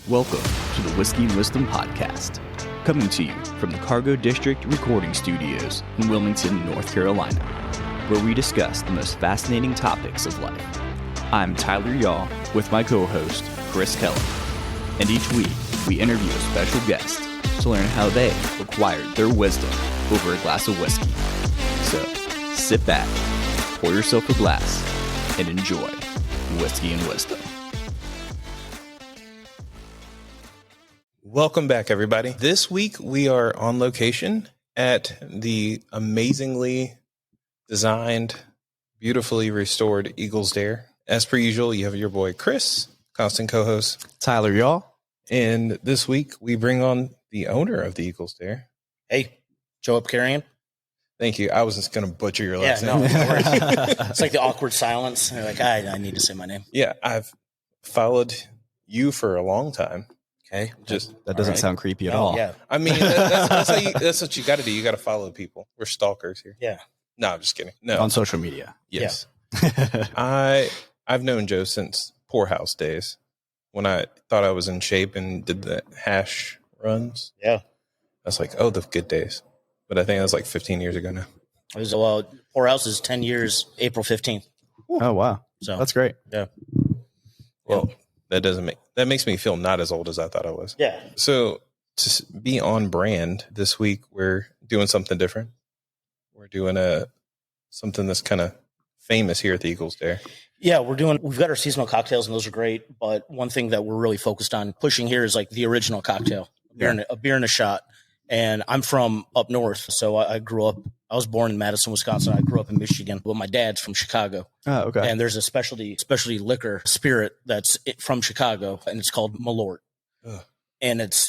Welcome to the Whiskey and Wisdom Podcast, coming to you from the Cargo District Recording Studios in Wilmington, North Carolina, where we discuss the most fascinating topics of life. I'm Tyler Yaw with my co-host, Chris Kellum, and each week we interview a special guest to learn how they acquired their wisdom over a glass of whiskey. So, sit back, pour yourself a glass, and enjoy Whiskey and Wisdom. Welcome back, everybody. This week we are on location at the amazingly designed, beautifully restored Eagles Dare. As per usual, you have your boy Chris, constant co-host Tyler Yaw. And this week we bring on the owner of the Eagles Dare. Hey, Joe Apkarian. Thank you. I was just going to butcher your last name. No, it's like the awkward silence. They're like, I need to say my name. Yeah, I've followed you for a long time. Okay. That doesn't sound creepy at all. Yeah. I mean, that's what you got to do. You got to follow people. We're stalkers here. Yeah. No, I'm just kidding. No. On social media. Yes. I've known Joe since Poorhouse days when I thought I was in shape and did the hash runs. Yeah. I was like, oh, the good days. But I think that was like 15 years ago now. It was, Poorhouse is 10 years, April 15th. Oh, wow. So That's great. Yeah. Well, that makes me feel not as old as I thought I was. Yeah. So to be on brand this week, we're doing something different. We're doing something that's kind of famous here at the Eagles Dare. Yeah, we've got our seasonal cocktails and those are great. But one thing that we're really focused on pushing here is like the original cocktail, a beer and a shot. And I'm from up north. So I was born in Madison, Wisconsin. I grew up in Michigan, but my dad's from Chicago. Oh, okay. And there's a specialty liquor spirit that's from Chicago, and it's called Molort. Ugh. And it's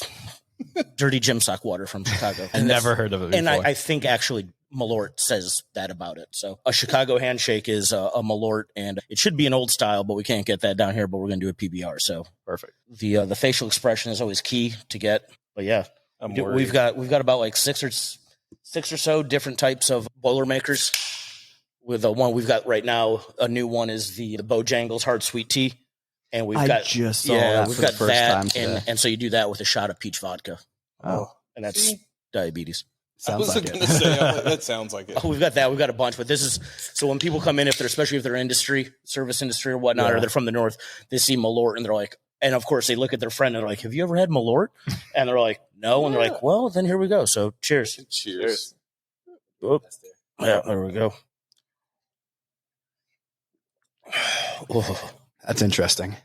dirty gym sock water from Chicago. I never heard of it before. And I think actually Molort says that about it. So a Chicago handshake is a Molort, and it should be an old style, but we can't get that down here, but we're going to do a PBR. So Perfect. The facial expression is always key to get. But yeah, we've got about like six or so different types of Boilermakers. With the one we've got right now, a new one is the Bojangles Hard Sweet Tea, and we've got the first time today. And so you do that with a shot of peach vodka. Oh, and that's diabetes. Sounds I wasn't going to say that sounds like it. Oh, we've got that. We've got a bunch, but this is so when people come in, especially if they're service industry or whatnot, or they're from the north, they see Molort and they're like, and of course they look at their friend and they're like, "Have you ever had Molort?" And they're like, "No," and they're like, "Well, then here we go." So cheers. Cheers. Oop. Yeah, there we go. Oh, that's interesting.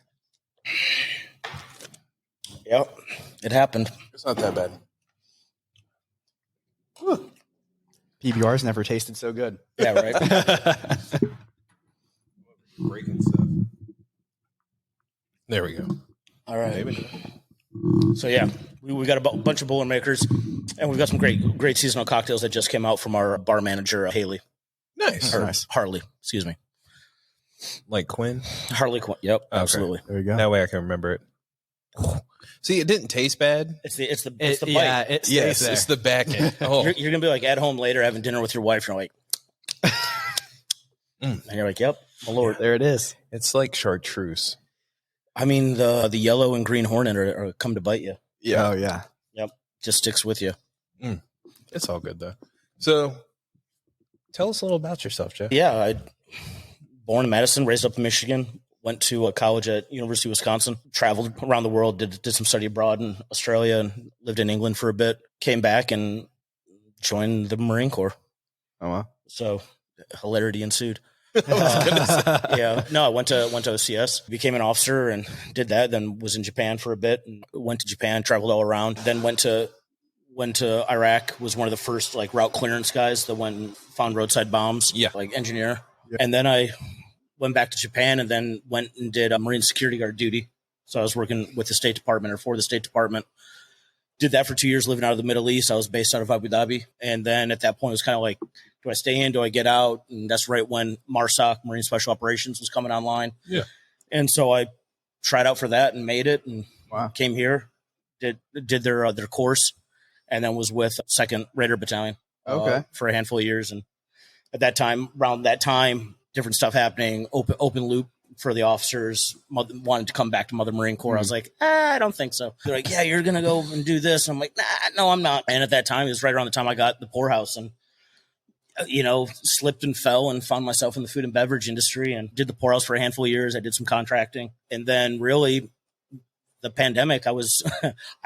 Yep, it happened. It's not that bad. PBR's never tasted so good. Yeah, right. Breaking stuff. There we go. All right. So yeah, we got a bunch of Boilermakers, and we've got some great seasonal cocktails that just came out from our bar manager, Haley. Nice. Harley, excuse me. Like Quinn? Harley Quinn. Yep, okay. Absolutely. There you go. That way I can remember it. See, it didn't taste bad. It's the bite. Yeah, it's the back end. Oh. You're gonna be like at home later having dinner with your wife. And you're like, and you're like, "Yep, my lord, there it is." It's like chartreuse. I mean, the yellow and green hornet are come to bite you. Yeah. Oh yeah. Yep. Just sticks with you. It's all good though. So, tell us a little about yourself, Jeff. Yeah, I born in Madison, raised up in Michigan. Went to a college at University of Wisconsin, traveled around the world, did some study abroad in Australia and lived in England for a bit, came back and joined the Marine Corps. Oh, wow. So hilarity ensued. I went to OCS, became an officer and did that, then was in Japan for a bit and went to Japan, traveled all around, then went to Iraq, was one of the first like route clearance guys that went and found roadside bombs, like engineer. Yeah. And then I went back to Japan and then went and did a Marine security guard duty. So I was working with the State Department or for the State Department. Did that for 2 years, living out of the Middle East. I was based out of Abu Dhabi. And then at that point, it was kind of like, do I stay in? Do I get out? And that's right when MARSOC, Marine Special Operations, was coming online. Yeah. And so I tried out for that and made it and came here, did their course, and then was with 2nd Raider Battalion for a handful of years. And at that time, around that time, different stuff happening, open loop for the officers, wanted to come back to Mother Marine Corps. I was like, I don't think so. They're like, yeah, you're going to go and do this. I'm like, nah, no, I'm not. And at that time, it was right around the time I got the poorhouse and, slipped and fell and found myself in the food and beverage industry and did the poorhouse for a handful of years. I did some contracting. And then really the pandemic, I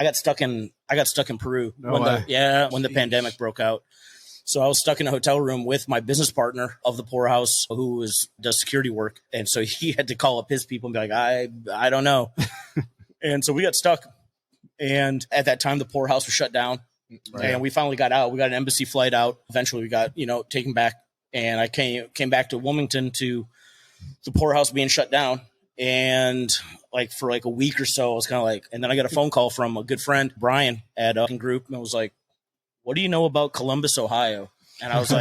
got stuck in Peru when the pandemic broke out. So I was stuck in a hotel room with my business partner of the poorhouse who does security work. And so he had to call up his people and be like, I don't know. And so we got stuck. And at that time, the poorhouse was shut down. Right. And we finally got out. We got an embassy flight out. Eventually we got, taken back. And I came back to Wilmington to the poorhouse being shut down. And for a week or so, I was kind of and then I got a phone call from a good friend, Brian, at a group. And I was like, what do you know about Columbus, Ohio? And I was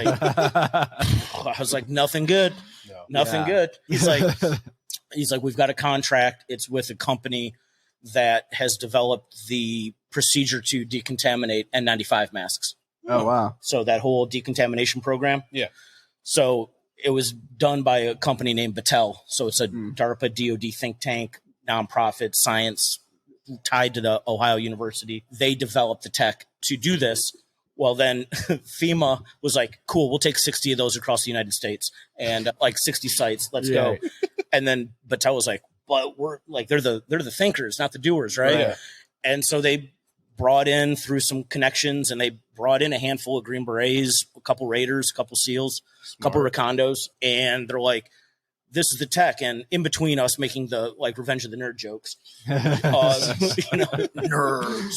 like, nothing good. No. Nothing good. He's like, we've got a contract. It's with a company that has developed the procedure to decontaminate N95 masks. Oh, wow. So that whole decontamination program. Yeah. So it was done by a company named Battelle. So it's a DARPA DOD think tank, nonprofit, science tied to the Ohio University. They developed the tech to do this. Well, then FEMA was like, cool, we'll take 60 of those across the United States and 60 sites. Let's go. And then Battelle was like, but we're they're the thinkers, not the doers. Right. And so they brought in through some connections and they brought in a handful of Green Berets, a couple Raiders, a couple SEALs, a couple Recondos. And they're like, this is the tech. And in between us making the Revenge of the Nerd jokes, nerds,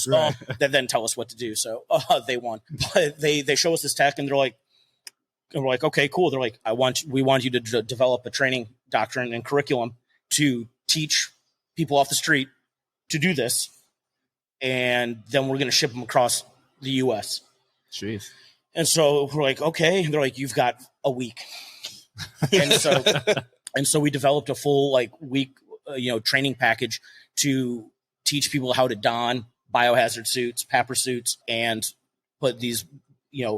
right. That then tell us what to do. So they won, but they show us this tech and we're like, okay, cool. They're like, we want you to develop a training doctrine and curriculum to teach people off the street to do this. And then we're going to ship them across the U.S. Jeez. And so we're like, okay. And they're like, you've got a week. And so we developed a full week, training package to teach people how to don biohazard suits, PAPR suits, and put these,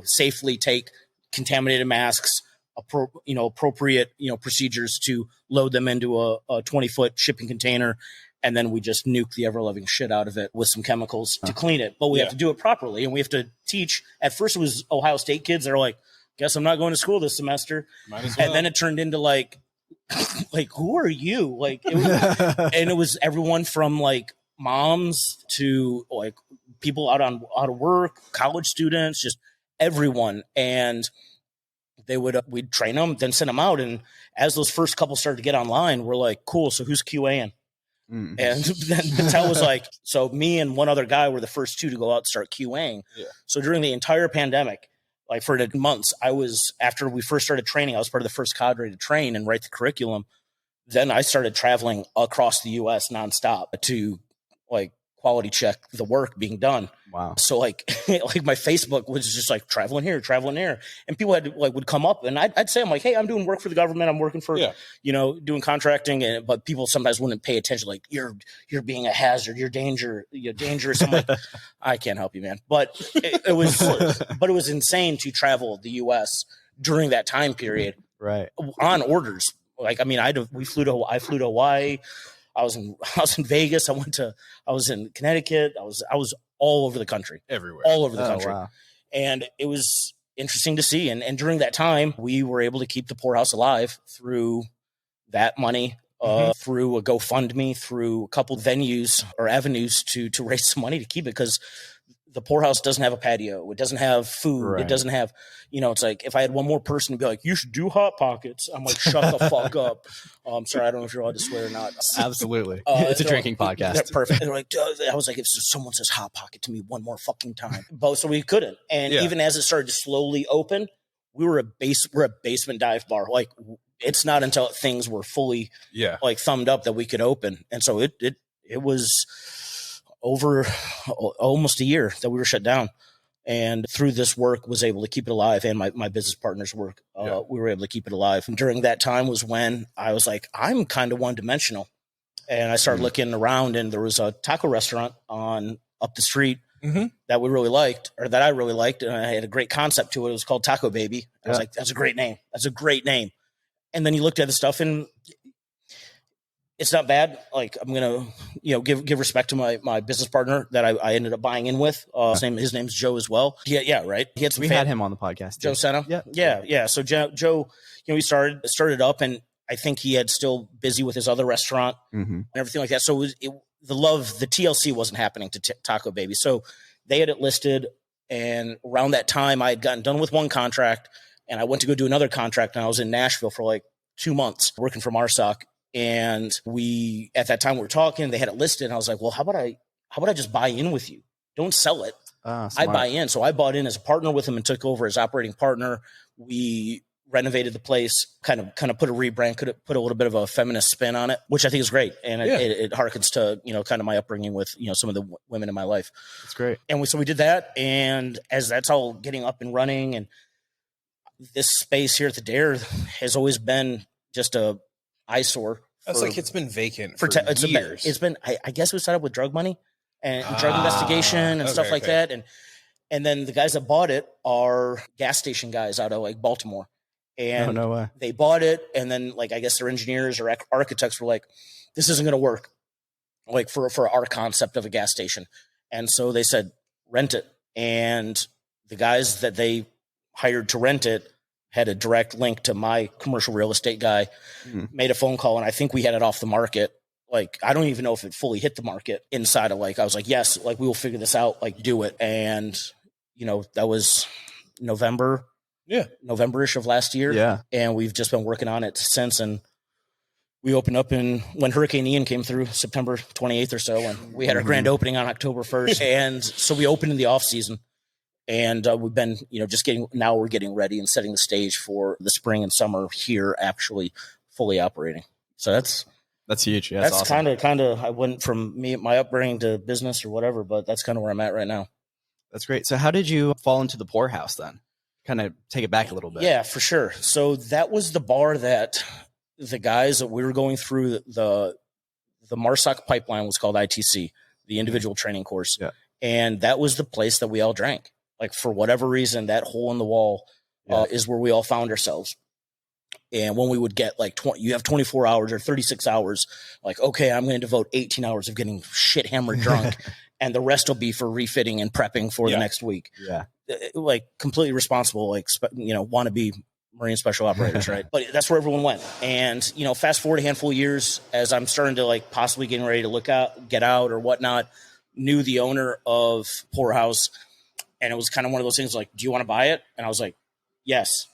safely take contaminated masks, appropriate, procedures to load them into a 20-foot shipping container. And then we just nuke the ever-loving shit out of it with some chemicals to clean it. But we have to do it properly. And we have to teach. At first it was Ohio State kids that are like, guess I'm not going to school this semester. Might as well. And then it turned into who are you? And it was everyone from moms to people out of work, college students, just everyone. And we'd train them, then send them out. And as those first couple started to get online, we're like, cool. So who's QAing? And then Battelle was like, so me and one other guy were the first two to go out and start QAing. Yeah. So during the entire pandemic, for months, after we first started training, I was part of the first cadre to train and write the curriculum. Then I started traveling across the U.S. nonstop to quality check the work being done. Wow. So my Facebook was just traveling here. And people would come up and I'd say, I'm like, hey, I'm doing work for the government. I'm working for, doing contracting. But people sometimes wouldn't pay attention. You're being a hazard. You're dangerous. I'm like, I can't help you, man. But it was insane to travel the U.S. during that time period. Right. On orders. I flew to Hawaii. I was in Vegas. I was in Connecticut. I was all over the country, everywhere, all over the country. Wow. And it was interesting to see. And during that time, we were able to keep the poorhouse alive through that money, through a GoFundMe, through a couple venues or avenues to raise some money to keep it. Because the poorhouse doesn't have a patio. It doesn't have food. Right. It doesn't have, it's if I had one more person to be like, you should do Hot Pockets. I'm like, shut the fuck up. I'm sorry. I don't know if you're allowed to swear or not. Absolutely. It's a drinking podcast. They're perfect. And they're like, I was like, if someone says Hot Pocket to me one more fucking time. So we couldn't. And even as it started to slowly open, we're a basement dive bar. It's not until things were fully thumbed up that we could open. And so it was over almost a year that we were shut down, and through this work was able to keep it alive. And my business partner's work, we were able to keep it alive. And during that time was when I was like, I'm kind of one dimensional. And I started looking around, and there was a taco restaurant up the street that we really liked, or that I really liked. And I had a great concept to it. It was called Taco Baby. I was like, that's a great name. That's a great name. And then you looked at the stuff, and it's not bad. Like I'm going to, give respect to my business partner that I ended up buying in with. His name's Joe as well. Yeah. Right. He had we had him on the podcast. Joe Senna. Yeah. So Joe, he started up, and I think he had still busy with his other restaurant and everything like that. So the TLC wasn't happening to Taco Baby. So they had it listed. And around that time I had gotten done with one contract, and I went to go do another contract, and I was in Nashville for like 2 months working for Marsoc. And at that time we were talking, they had it listed, and I was like, well, how about I just buy in with you? Don't sell it. I buy in. So I bought in as a partner with him and took over as operating partner. We renovated the place, kind of put a rebrand, could put a little bit of a feminist spin on it, which I think is great. And it harkens to, kind of my upbringing with, some of the women in my life. That's great. And so we did that. And as that's all getting up and running, and this space here at the Dare has always been just a eyesore. It's like it's been vacant for years. It's been, I guess we set up with drug money and drug investigation and stuff like that. And then the guys that bought it are gas station guys out of like Baltimore. And no way. They bought it, and then like I guess their engineers or architects were like, "This isn't going to work, like for our concept of a gas station." And so they said, "Rent it." And the guys that they hired to rent it had a direct link to my commercial real estate guy. Made a phone call, and I think we had it off the market. Like I don't even know if it fully hit the market inside of like I was like, "Yes, like we will figure this out. Like do it." And that was November-ish of last year. Yeah. And we've just been working on it since. And we opened up when Hurricane Ian came through September 28th or so, and we had our grand opening on October 1st. And so we opened in the off season, and we've been, we're getting ready and setting the stage for the spring and summer here, actually fully operating. So that's huge. Yeah, that's awesome. kind of, I went from my upbringing to business or whatever, but that's kind of where I'm at right now. That's great. So how did you fall into the poorhouse then? Kind of take it back a little bit. Yeah, for sure. So that was the bar that the guys that we were going through the Marsoc pipeline was called ITC, the individual training course. Yeah. And that was the place that we all drank. Like for whatever reason, that hole in the wall is where we all found ourselves. And when we would get like you have 24 hours or 36 hours, like, okay, I'm going to devote 18 hours of getting shit hammered drunk. And the rest will be for refitting and prepping for the next week. Yeah. Like completely responsible, like, want to be Marine special operators, right? But that's where everyone went. And, fast forward a handful of years as I'm starting to like possibly getting ready to get out or whatnot, knew the owner of Poorhouse. And it was kind of one of those things like, do you want to buy it? And I was like, yes.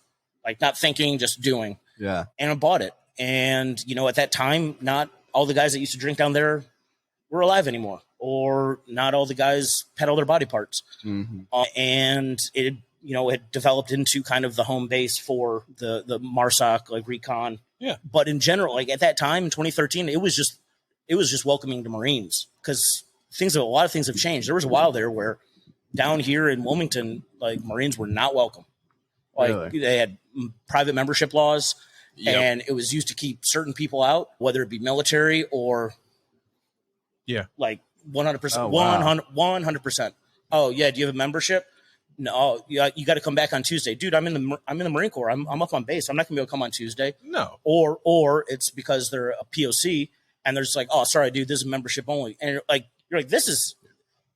Like not thinking, just doing. Yeah. And I bought it. And, at that time, not all the guys that used to drink down there were alive anymore. Or not all the guys had all their body parts. And it, it developed into kind of the home base for the Marsoc, like recon. Yeah. But in general, like at that time in 2013, it was just welcoming to Marines because a lot of things have changed. There was a while there where down here in Wilmington, like Marines were not welcome. Like they had private membership laws and it was used to keep certain people out, whether it be military or like 100%, oh, wow. 100%. Oh yeah. Do you have a membership? No, you got to come back on Tuesday, dude. I'm in the Marine Corps. I'm up on base. I'm not gonna be able to come on Tuesday. No. Or it's because they're a POC and they're just like, oh, sorry, dude, this is membership only. And you're like,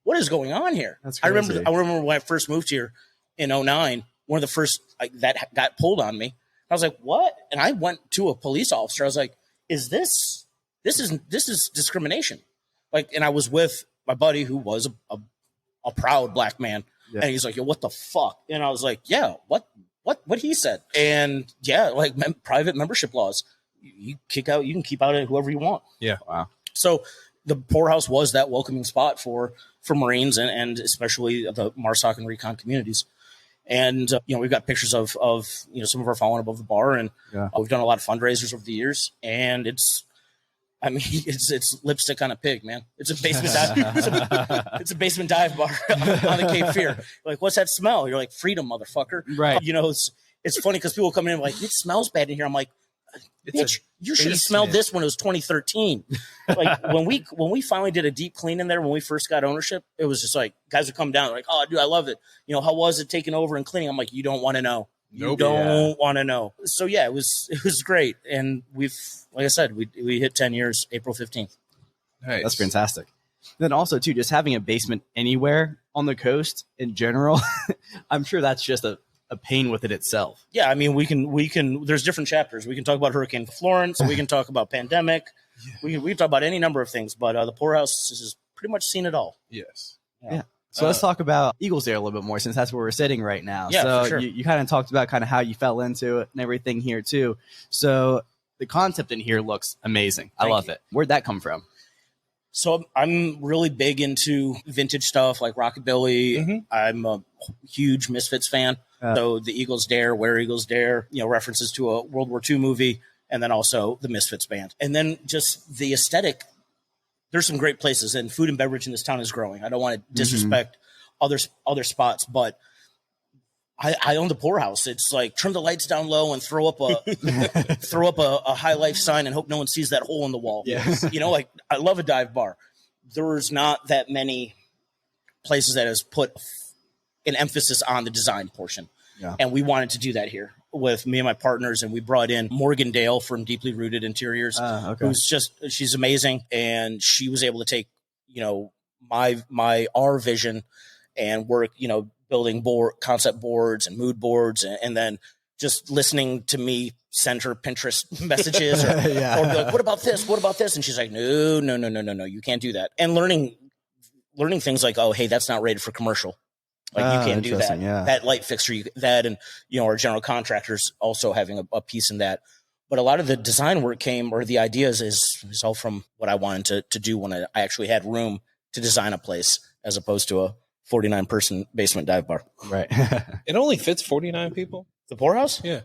what is going on here? That's crazy. I remember when I first moved here in 2009, one of the first that got pulled on me. I was like, what? And I went to a police officer. I was like, this is discrimination. Like, and I was with my buddy who was a proud black man. Yeah. And he's like, yo, what the fuck? And I was like, yeah, what he said. And yeah, like private membership laws, you can keep out whoever you want. Yeah. Wow. So the Poorhouse was that welcoming spot for Marines and especially the Marsoc and recon communities. And, we've got pictures of some of our fallen above the bar and we've done a lot of fundraisers over the years and it's lipstick on a pig, man. It's a basement dive. It's a basement dive bar on the Cape Fear. You're like, what's that smell? You're like, freedom, motherfucker. Right. It's funny because people come in and like, it smells bad in here. I'm like, bitch, you should have smelled this when it was 2013. Like when we finally did a deep clean in there when we first got ownership, it was just like guys would come down like, oh, dude, I love it. How was it taking over and cleaning? I'm like, you don't want to know. You don't want to know. So yeah, it was great. And like I said, we hit 10 years, April 15th. Nice. That's fantastic. Then also too, just having a basement anywhere on the coast in general, I'm sure that's just a pain within itself. Yeah, I mean, we can. There's different chapters. We can talk about Hurricane Florence. We can talk about pandemic. We can talk about any number of things. But the poorhouse has pretty much seen it all. Yes. Yeah. So let's talk about Eagles Dare a little bit more, since that's where we're sitting right now. Yeah, so for sure. you kind of talked about kind of how you fell into it and everything here too. So the concept in here looks amazing. I love it. Where'd that come from? So I'm really big into vintage stuff like rockabilly. Mm-hmm. I'm a huge Misfits fan. So the Eagles Dare, Where Eagles Dare, references to a World War II movie, and then also the Misfits band. And then just the aesthetic. There's some great places, and food and beverage in this town is growing. I don't want to disrespect other spots, but I own the poorhouse. It's like turn the lights down low and throw up a high life sign and hope no one sees that hole in the wall. Yes. Like I love a dive bar. There's not that many places that has put an emphasis on the design portion. Yeah. And we wanted to do that here with me and my partners. And we brought in Morgan Dale from Deeply Rooted Interiors, she's amazing. And she was able to take, our vision and work, building concept boards and mood boards. And then just listening to me send her Pinterest messages or be like, what about this? What about this? And she's like, no, you can't do that. And learning things like, oh, hey, that's not rated for commercial. Like you can't do that. Yeah. That light fixture, and our general contractors also having a piece in that. But a lot of the design work the ideas is all from what I wanted to do when I actually had room to design a place, as opposed to a 49-person basement dive bar. Right. It only fits 49 people. The poorhouse? Yeah.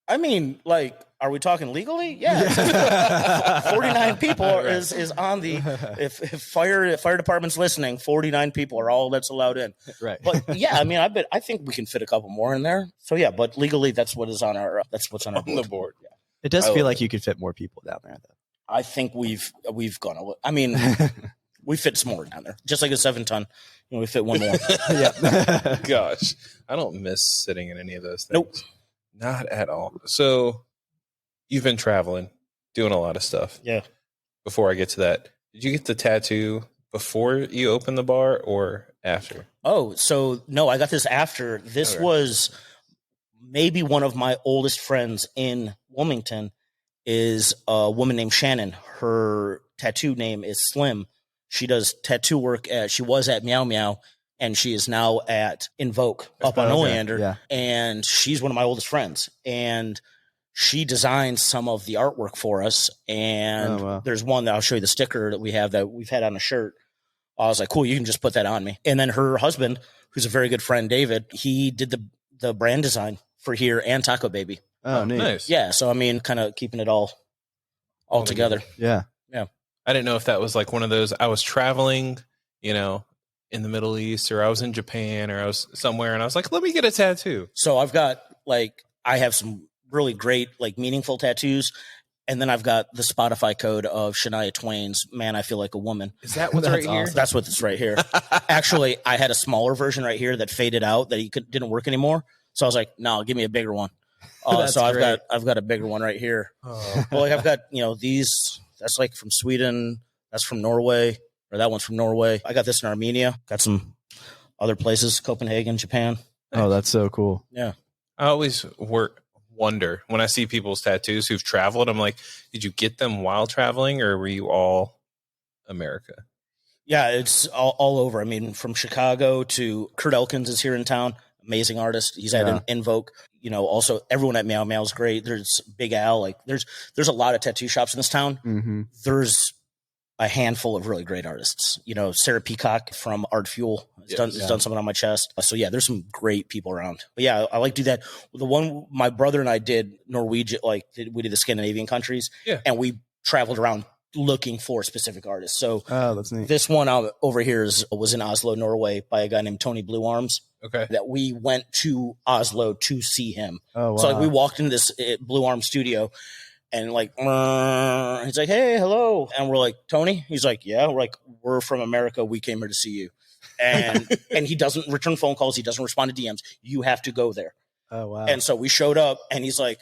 I mean, like, are we talking legally? Yeah. 49 people is on the, if fire department's listening, 49 people are all that's allowed in. Right. But yeah, I mean, I think we can fit a couple more in there. So yeah, but legally that's what's on our the board. Yeah. It does feel like you could fit more people down there, though. I think we've gone. I mean, we fit some more down there, just like a 7-ton. We fit one more. Yeah. Gosh, I don't miss sitting in any of those things. Nope. Not at all. So you've been traveling, doing a lot of stuff. Yeah. Before I get to that, did you get the tattoo before you opened the bar or after? Oh, so no, I got this after. This was maybe one of my oldest friends in Wilmington is a woman named Shannon. Her tattoo name is Slim. She does tattoo work she was at Meow Meow, and she is now at Invoke up on Oleander. Yeah. And she's one of my oldest friends. And she designed some of the artwork for us. And there's one that I'll show you the sticker that we have that we've had on a shirt. I was like, cool, you can just put that on me. And then her husband, who's a very good friend, David, he did the brand design for here and Taco Baby. Oh, neat. Nice. Yeah. So, I mean, kind of keeping it all together. Yeah. Yeah. I didn't know if that was like one of those, I was traveling, in the Middle East, or I was in Japan, or I was somewhere, and I was like, let me get a tattoo. So I've got I have some really great, meaningful tattoos. And then I've got the Spotify code of Shania Twain's "Man, I Feel Like a Woman." Is that what's right here? That's what's right here. Actually, I had a smaller version right here that faded out that didn't work anymore. So I was like, no, give me a bigger one. So I've got a bigger one right here. Oh. Well, I've got, these, that's from Sweden. That's from Norway, or that one's from Norway. I got this in Armenia. Got some other places, Copenhagen, Japan. Oh, that's so cool. Yeah. I always wonder when I see people's tattoos who've traveled, I'm like, did you get them while traveling, or were you all America? Yeah, it's all over. I mean, from Chicago to Kurt Elkins is here in town. Amazing artist. He's at Invoke. Also everyone at Meow Meow is great. There's Big Al. There's a lot of tattoo shops in this town. Mm-hmm. There's a handful of really great artists. Sarah Peacock from Art Fuel has done something on my chest. So yeah, there's some great people around. But yeah, I like to do that. The one my brother and I did Norwegian, we did the Scandinavian countries, and we traveled around looking for specific artists. So that's neat. This one over here was in Oslo, Norway, by a guy named Tony Blue Arms. Okay. That we went to Oslo to see him. Oh, wow. So we walked into this Blue Arms studio, and he's like, hey, hello. And we're like, Tony? He's like, yeah. We're like, we're from America. We came here to see you. And and he doesn't return phone calls. He doesn't respond to DMs. You have to go there. Oh, wow. And so we showed up, and he's like,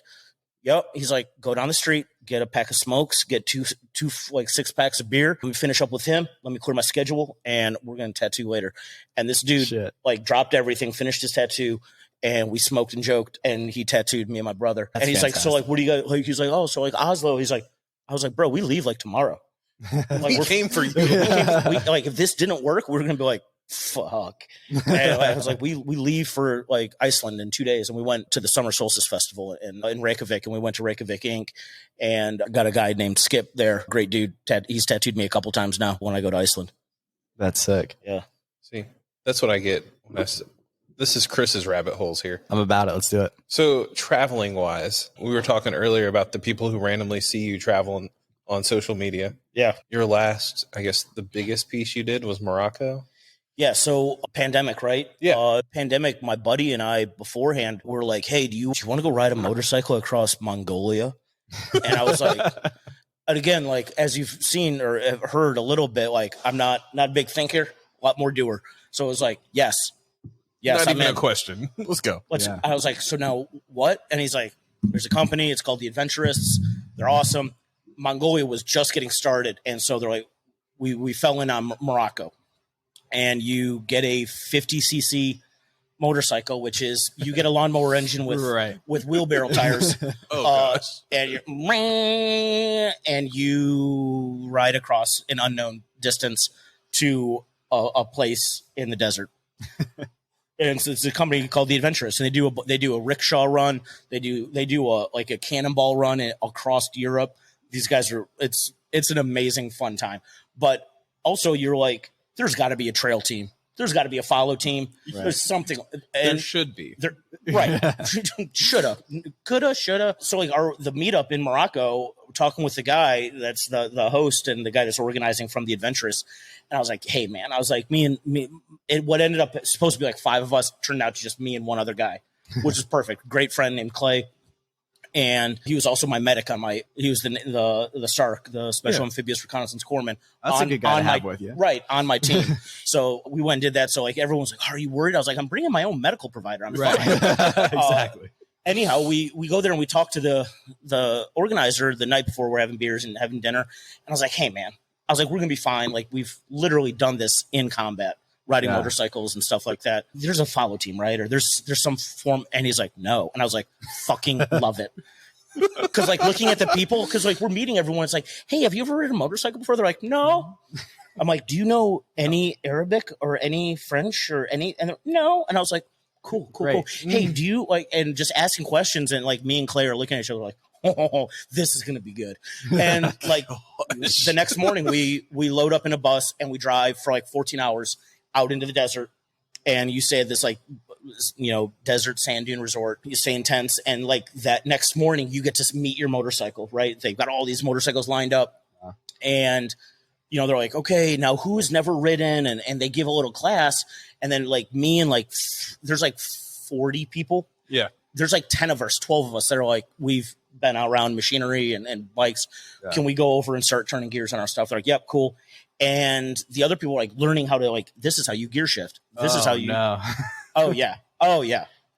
yep. He's like, go down the street, get a pack of smokes, get two like 6 packs of beer. We finish up with him. Let me clear my schedule, and we're going to tattoo later. And this dude like dropped everything, finished his tattoo, and we smoked and joked, and he tattooed me and my brother. That's and he's fantastic. like, so like, what do you got? Like, he's like, oh, so like Oslo. He's like, I was like, bro, we leave like tomorrow. Like, We came for you. Like, if this didn't work, we're going to be like, fuck. And I was like, we leave for like Iceland in 2 days, and we went to the Summer Solstice Festival in Reykjavik, and we went to Reykjavik Inc. and got a guy named Skip there. Great dude. He's tattooed me a couple times now when I go to Iceland. That's sick. Yeah. See, that's what I get when this is Chris's rabbit holes here. I'm about it. Let's do it. So traveling wise, we were talking earlier about the people who randomly see you traveling on social media. Yeah. Your last, I guess, the biggest piece you did was Morocco. Yeah, so pandemic, right? Yeah. Pandemic, my buddy and I beforehand were like, hey, do you want to go ride a motorcycle across Mongolia? And I was like, and again, like, as you've seen or have heard a little bit, like, I'm not a big thinker, a lot more doer. So it was like, yes, Not I'm even in. a question. Let's go. Yeah. I was like, so now what? And he's like, there's a company, it's called the Adventurists. They're awesome. Mongolia was just getting started. And so they're like, we fell in on Morocco. And you get a 50cc motorcycle, which is you get a lawnmower engine with wheelbarrow tires. Gosh. And you ride across an unknown distance to a place in the desert. And so it's a company called the Adventurists, and they do a rickshaw run. They do a cannonball run across Europe. These guys it's an amazing fun time. But also you're like, there's got to be a trail team. There's got to be a follow team. Right. There's something. And there should be. Right. Shoulda. Coulda, shoulda. So like the meetup in Morocco, talking with the guy that's the host and the guy that's organizing from the Adventurous. And I was like, hey, man. I was like, what ended up supposed to be like 5 of us turned out to just me and one other guy, which is perfect. Great friend named Clay. And he was also my medic he was the SARC, the Special Amphibious Reconnaissance Corpsman. That's a good guy to have with you. Right, on my team. So we went and did that. So like everyone's like, are you worried? I was like, I'm bringing my own medical provider. I'm fine. Exactly. Anyhow, we go there and we talk to the organizer the night before we're having beers and having dinner. And I was like, hey, man. I was like, we're going to be fine. Like, we've literally done this in combat, riding motorcycles and stuff like that. There's a follow team, right? Or there's some form. And he's like, no. And I was like, fucking love it. Because like looking at the people, because like we're meeting everyone. It's like, hey, have you ever ridden a motorcycle before? They're like, no. I'm like, do you know any Arabic or any French or any? And no. And I was like, cool. Hey, do you like? And just asking questions, and like me and Clay are looking at each other like, oh, this is gonna be good. And like the next morning, we load up in a bus and we drive for like 14 hours out into the desert. And you stay at this like, desert sand dune resort. You stay in tents, and like that next morning, you get to meet your motorcycle. Right? They've got all these motorcycles lined up, and they're like, okay, now who's never ridden, and they give a little class, and then like me and like there's like 40 people. Yeah. There's like 10 of us, 12 of us that are like, we've been out around machinery and bikes. Yeah. Can we go over and start turning gears on our stuff? They're like, yep, cool. And the other people are like learning how to like, this is how you gear shift. This is how you. No. Oh yeah.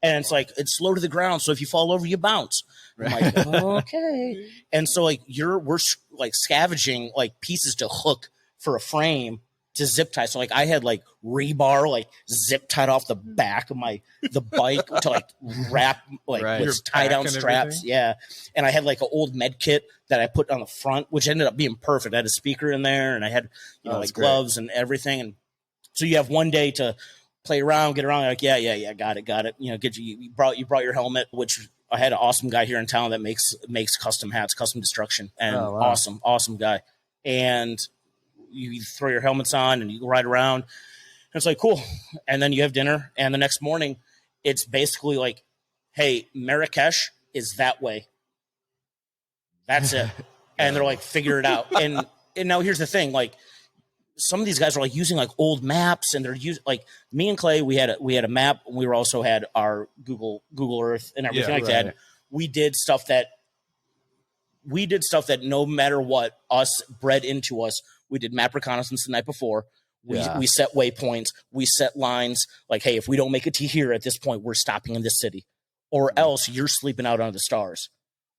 And it's like, it's slow to the ground. So if you fall over, you bounce. Right. I'm like, okay. And so like we're like scavenging like pieces to hook for a frame to zip tie. So like I had like rebar like zip tied off the back of the bike to like wrap like with tie down straps. Everything? Yeah. And I had like an old med kit that I put on the front, which ended up being perfect. I had a speaker in there, and I had like gloves and everything. And so you have one day to play around, get around. Like, yeah, got it. You brought your helmet, which I had an awesome guy here in town that makes custom hats, custom destruction, and awesome guy. And you throw your helmets on and you ride around. And it's like, cool. And then you have dinner. And the next morning, it's basically like, hey, Marrakesh is that way. That's it. And they're like, figure it out. And now here's the thing. Like, some of these guys are like using like old maps, and they're using like me and Clay. We had a map. And we also had our Google Earth and everything that. We did stuff that no matter what us bred into us. We did map reconnaissance the night before. We set waypoints. We set lines. Like, hey, if we don't make a T here at this point, we're stopping in this city. or else you're sleeping out under the stars,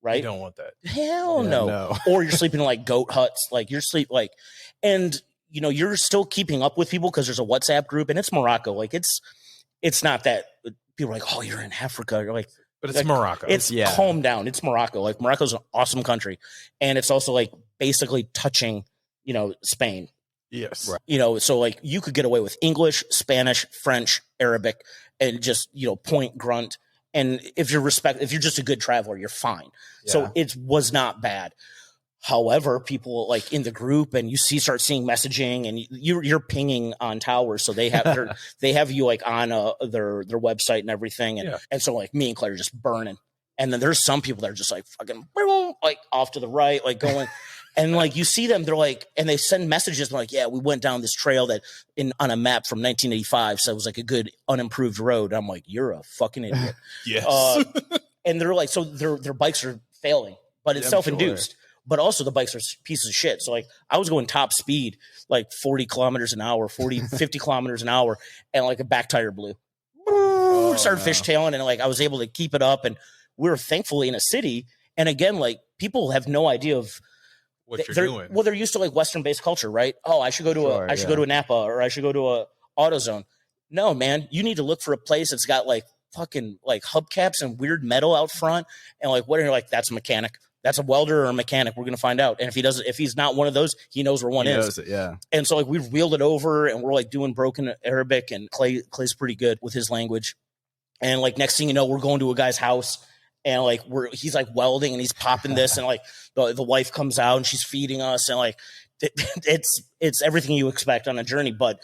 right? You don't want that. Hell no. Or you're sleeping in like goat huts, like and you're still keeping up with people because there's a WhatsApp group, and it's Morocco. Like it's not that people are like, oh, you're in Africa. You're like, but it's Morocco. It's calm down. It's Morocco. Like Morocco's an awesome country, and it's also like basically touching, Spain. Yes. Right. So like you could get away with English, Spanish, French, Arabic, and just point, grunt. And if you're just a good traveler, you're fine. Yeah. So it was not bad. However, people like in the group, and you start seeing messaging, and you're pinging on towers, so they have you like on their website and everything, and so like me and Claire are just burning, and then there's some people that are just like fucking like off to the right, like going, and like you see them, they're like, and they send messages like, yeah, we went down this trail that on a map from 1985, so it was like a good unimproved road. I'm like, you're a fucking idiot. Yes. And they're like, so their bikes are failing, but it's self-induced. Sure. But also the bikes are pieces of shit. So like I was going top speed, like 40 kilometers an hour, 50 kilometers an hour. And like a back tire blew. Started fishtailing, and like I was able to keep it up. And we were thankfully in a city. And again, like people have no idea of what you're doing. Well, they're used to like Western based culture, right? Oh, I should go to go to a Napa, or I should go to a AutoZone. No, man, you need to look for a place that's got like fucking like hubcaps and weird metal out front. And like, what are you like? That's a mechanic. That's a welder or a mechanic. We're going to find out. And if he's not one of those, he knows where one is. Knows it, yeah. And so like we've wheeled it over, and we're like doing broken Arabic, and Clay's pretty good with his language. And like next thing you know, we're going to a guy's house, and like he's like welding, and he's popping this, and like the wife comes out and she's feeding us, and like it's everything you expect on a journey. But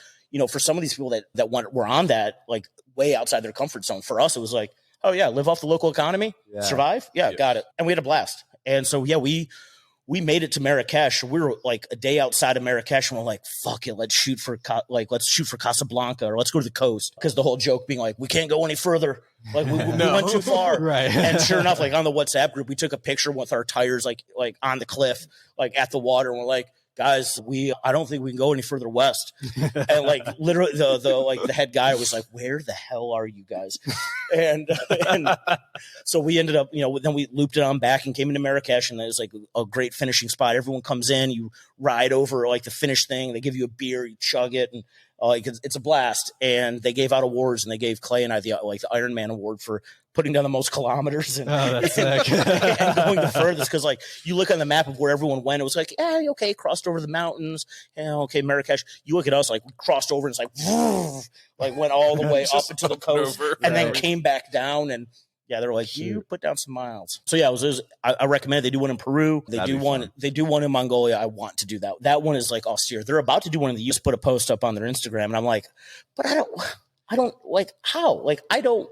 for some of these people that were on that like way outside their comfort zone, for us it was like, oh yeah, live off the local economy, survive, got it, and we had a blast. And so, we made it to Marrakesh. We were like a day outside of Marrakesh, and we're like, fuck it, let's shoot for Casablanca, or let's go to the coast. Because the whole joke being like, we can't go any further. Like we went too far. Right. And sure enough, like on the WhatsApp group, we took a picture with our tires like on the cliff, like at the water. And we're like, guys, I don't think we can go any further west. And like literally the head guy was like, where the hell are you guys? And so we ended up, then we looped it on back and came into Marrakesh, and it was like a great finishing spot. Everyone comes in, you ride over like the finish thing. They give you a beer, you chug it, and like it's a blast. And they gave out awards, and they gave Clay and I the Ironman award for putting down the most kilometers and, and going the furthest. Because like you look on the map of where everyone went, it was like, okay, crossed over the mountains. Okay, Marrakesh. You look at us, like we crossed over, and it's like went all the way up into the coast, and then came back down. And they're like, you put down some miles. So it was I recommend it. They do one in Peru. They do one in Mongolia. I want to do that. That one is like austere. They're about to do one in the U.S. Put a post up on their Instagram, and I'm like, but I don't like how, like I don't.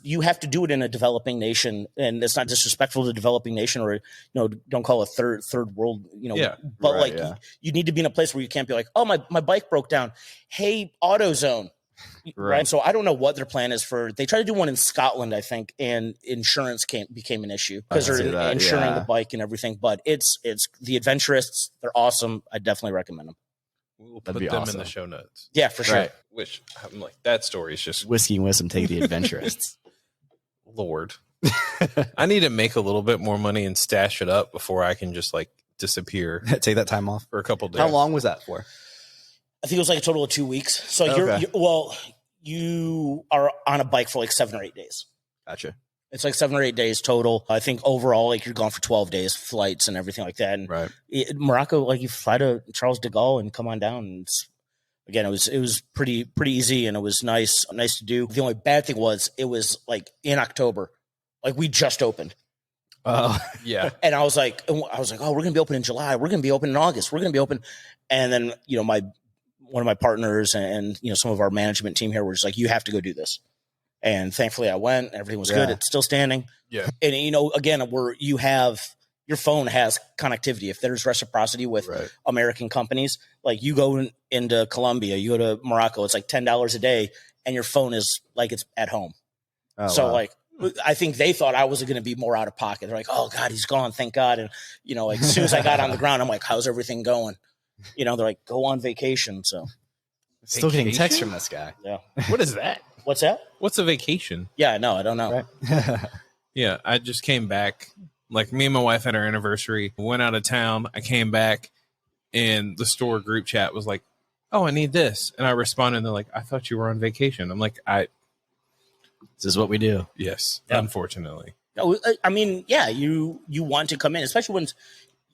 You have to do it in a developing nation, and it's not disrespectful to a developing nation, or don't call it third world, but you need to be in a place where you can't be like, oh, my bike broke down, hey, AutoZone, right? So I don't know what their plan is they try to do one in Scotland, I think, and insurance became an issue because they're insuring the bike and everything. But it's the Adventurists, they're awesome. I definitely recommend them. We'll put them in the show notes. Yeah, for sure. Right. Which I'm like, that story is just Whiskey and Wisdom take the Adventurists. Lord, I need to make a little bit more money and stash it up before I can just like disappear. Take that time off for a couple days. How long was that for? I think it was like a total of 2 weeks. So you are on a bike for like 7 or 8 days. Gotcha. It's like 7 or 8 days total. I think overall, like you're gone for 12 days, flights and everything like that. And Morocco, like you fly to Charles de Gaulle and come on down. And again, it was pretty easy, and it was nice to do. The only bad thing was it was like in October, like we just opened. Yeah. And I was like, oh, we're gonna be open in July. We're gonna be open in August. We're gonna be open. And then one of my partners and some of our management team here were just like, you have to go do this. And thankfully I went, everything was good. It's still standing. Yeah. And, again, your phone has connectivity. If there's reciprocity with American companies, like you go into Colombia, you go to Morocco, it's like $10 a day, and your phone is like it's at home. Like, I think they thought I was going to be more out of pocket. They're like, oh God, he's gone. Thank God. And, like as soon as I got on the ground, I'm like, how's everything going? They're like, go on vacation. So still getting texts from this guy. Yeah. What is that? What's that? What's a vacation? Yeah, no, I don't know. Right. Yeah, I just came back. Like, me and my wife had our anniversary, went out of town. I came back, and the store group chat was like, "Oh, I need this," and I responded, and they're like, "I thought you were on vacation." I'm like, This is what we do. Yes, Yeah. unfortunately. No, I mean, yeah, you want to come in, especially when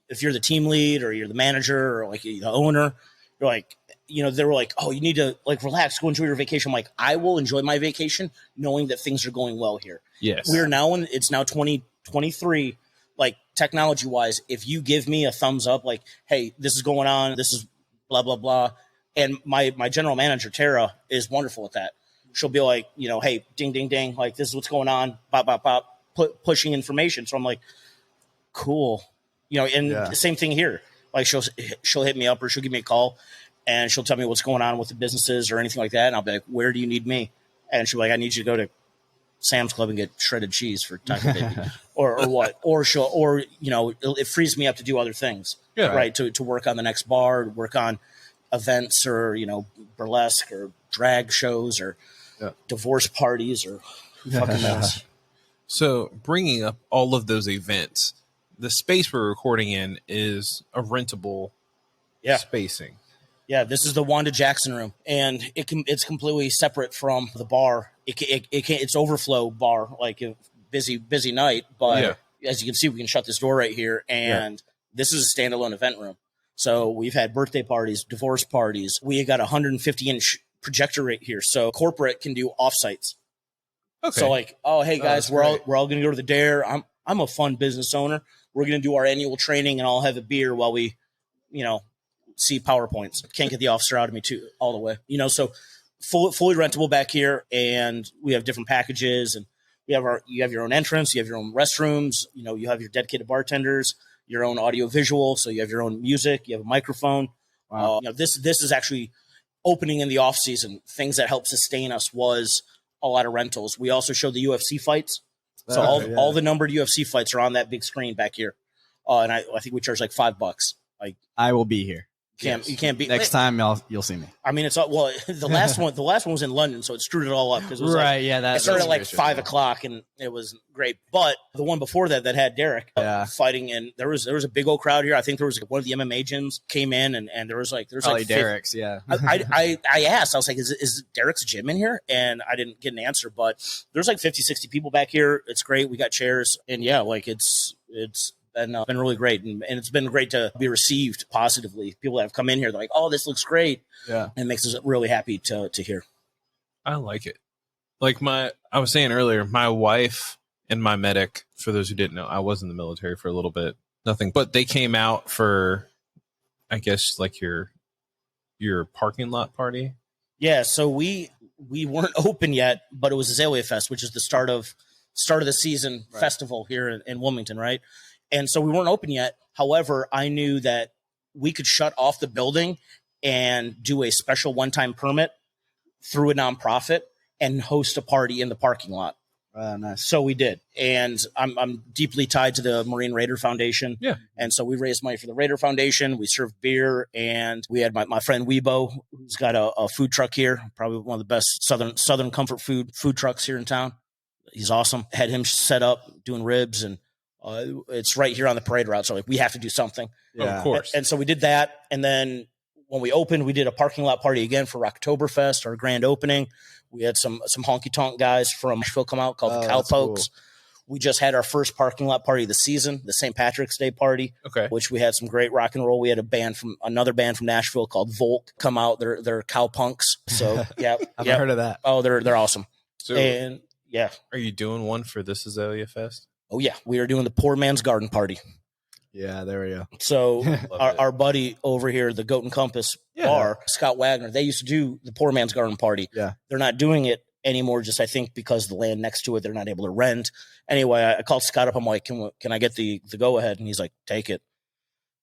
if you're the team lead or you're the manager or like the owner, you're like, they were like, "Oh, you need to like relax, go enjoy your vacation." I'm like, I will enjoy my vacation knowing that things are going well here. Yes, We're now it's now 2023. Like, technology wise, if you give me a thumbs up, like, hey, this is going on, this is blah blah blah, and my general manager Tara is wonderful at that. She'll be like, hey, ding ding ding, like, this is what's going on, bop bop bop, pushing information. So I'm like, cool, and Yeah. the same thing here. Like, she'll hit me up or she'll give me a call, and she'll tell me what's going on with the businesses or anything like that, and I'll be like, where do you need me? And she'll be like, I need you to go to Sam's Club and get shredded cheese for Taco Baby, or what, or it frees me up to do other things, Yeah. right? To work on the next bar, work on events, or burlesque or drag shows or divorce parties or fucking knows. So, bringing up all of those events, the space we're recording in is a rentable spacing. Yeah, this is the Wanda Jackson room, and it's completely separate from the bar. It's overflow bar, like a busy night. But as you can see, we can shut this door right here, and this is a standalone event room. So we've had birthday parties, divorce parties. We got a 150-inch projector right here, so corporate can do offsites. Okay. So like, oh hey guys, we're great. all going to go to the Dare. I'm a fun business owner. We're going to do our annual training, and I'll have a beer while we, see PowerPoints. Can't get the officer out of me too all the way. So fully rentable back here, and we have different packages, and you have your own entrance, you have your own restrooms, you have your dedicated bartenders, your own audio visual, so you have your own music, you have a microphone. Wow. This is actually opening in the off season. Things that help sustain us was a lot of rentals. We also show the UFC fights. So all the numbered UFC fights are on that big screen back here. And I think we charge like $5. Like, I will be here. You can't beat Next time you'll see me. I mean, it's well, the last one was in London, so it screwed it all up because it was Right, yeah, that it started at like that's 5:00, and it was great. But the one before that had Derek fighting, and there was a big old crowd here. I think there was one of the MMA gyms came in, and there was probably like Derek's, yeah. I asked, I was like, is Derek's gym in here? And I didn't get an answer, but there's like 50, 60 people back here. It's great. We got chairs, and like it's been really great, and it's been great to be received positively. People that have come in here, they're like, "Oh, this looks great." Yeah, and it makes us really happy to hear. I like it. Like I was saying earlier, my wife and my medic, for those who didn't know, I was in the military for a little bit. Nothing, but they came out for, I guess, like your parking lot party. Yeah, so we weren't open yet, but it was Azalea Fest, which is the start of the season festival here in Wilmington, right? And so we weren't open yet. However, I knew that we could shut off the building and do a special one-time permit through a nonprofit and host a party in the parking lot. Nice. So we did. And I'm deeply tied to the Marine Raider Foundation. Yeah. And so we raised money for the Raider Foundation. We served beer, and we had my friend Weibo, who's got a food truck here, probably one of the best Southern comfort food trucks here in town. He's awesome. Had him set up doing ribs, and it's right here on the parade route. So like, we have to do something. Yeah. Of course. And so we did that. And then when we opened, we did a parking lot party again for Oktoberfest, our grand opening. We had some honky tonk guys from Nashville come out called the Cowpokes. Cool. We just had our first parking lot party of the season, the St. Patrick's Day party, which we had some great rock and roll. We had another band from Nashville called Volk come out. They're cowpunks. So yeah, I've heard of that. Oh, they're awesome. So, and yeah, are you doing one for this Azalea Fest? Oh yeah, we are doing the Poor Man's Garden Party. Yeah, there we go. So our buddy over here, the Goat and Compass bar, Scott Wagner, they used to do the Poor Man's Garden Party. Yeah. They're not doing it anymore, just I think because the land next to it, they're not able to rent. Anyway, I called Scott up. I'm like, can I get the go ahead? And he's like, take it.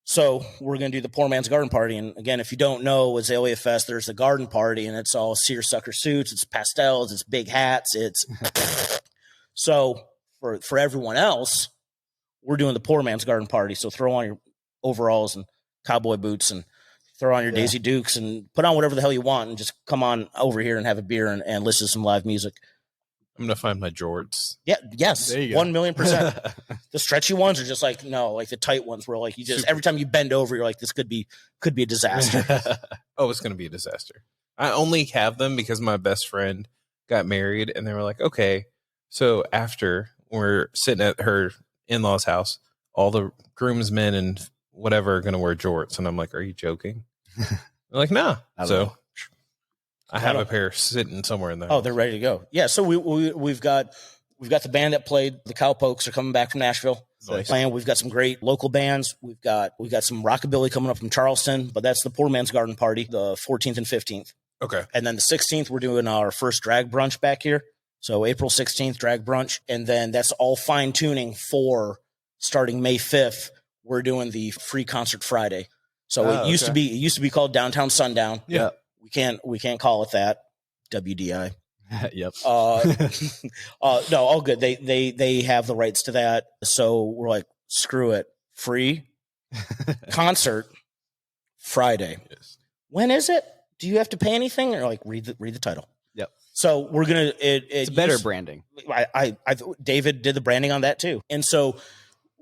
So we're going to do the Poor Man's Garden Party. And again, if you don't know, Azalea Fest, there's the garden party, and it's all seersucker suits, it's pastels, it's big hats, it's so for everyone else, we're doing the Poor Man's Garden Party. So throw on your overalls and cowboy boots and throw on your Daisy Dukes and put on whatever the hell you want and just come on over here and have a beer and listen to some live music. I'm going to find my jorts. Yeah. Yes. There you go. 1,000,000%. The stretchy ones are just like, no, like the tight ones where like you just, every time you bend over, you're like, this could be a disaster. Oh, it's going to be a disaster. I only have them because my best friend got married and they were like, okay, so after we're sitting at her in-laws house, all the groomsmen and whatever are going to wear jorts. And I'm like, are you joking? They're like, nah. So I have a pair sitting somewhere in there. Oh, they're ready to go. Yeah. So we've got the band that played. The Cowpokes are coming back from Nashville. Nice. Playing. We've got some great local bands. We've got some rockabilly coming up from Charleston, but that's the Poor Man's Garden Party, the 14th and 15th. Okay. And then the 16th, we're doing our first drag brunch back here. So April 16th, drag brunch. And then that's all fine tuning for starting May 5th. We're doing the free concert Friday. So it used to be called Downtown Sundown. Yeah. We can't call it that. WDI. Yep. No, all good. They have the rights to that. So we're like, screw it. Free concert Friday. Yes. When is it? Do you have to pay anything? Or like read the title. Yep. So we're gonna it's better branding. I David did the branding on that too, and so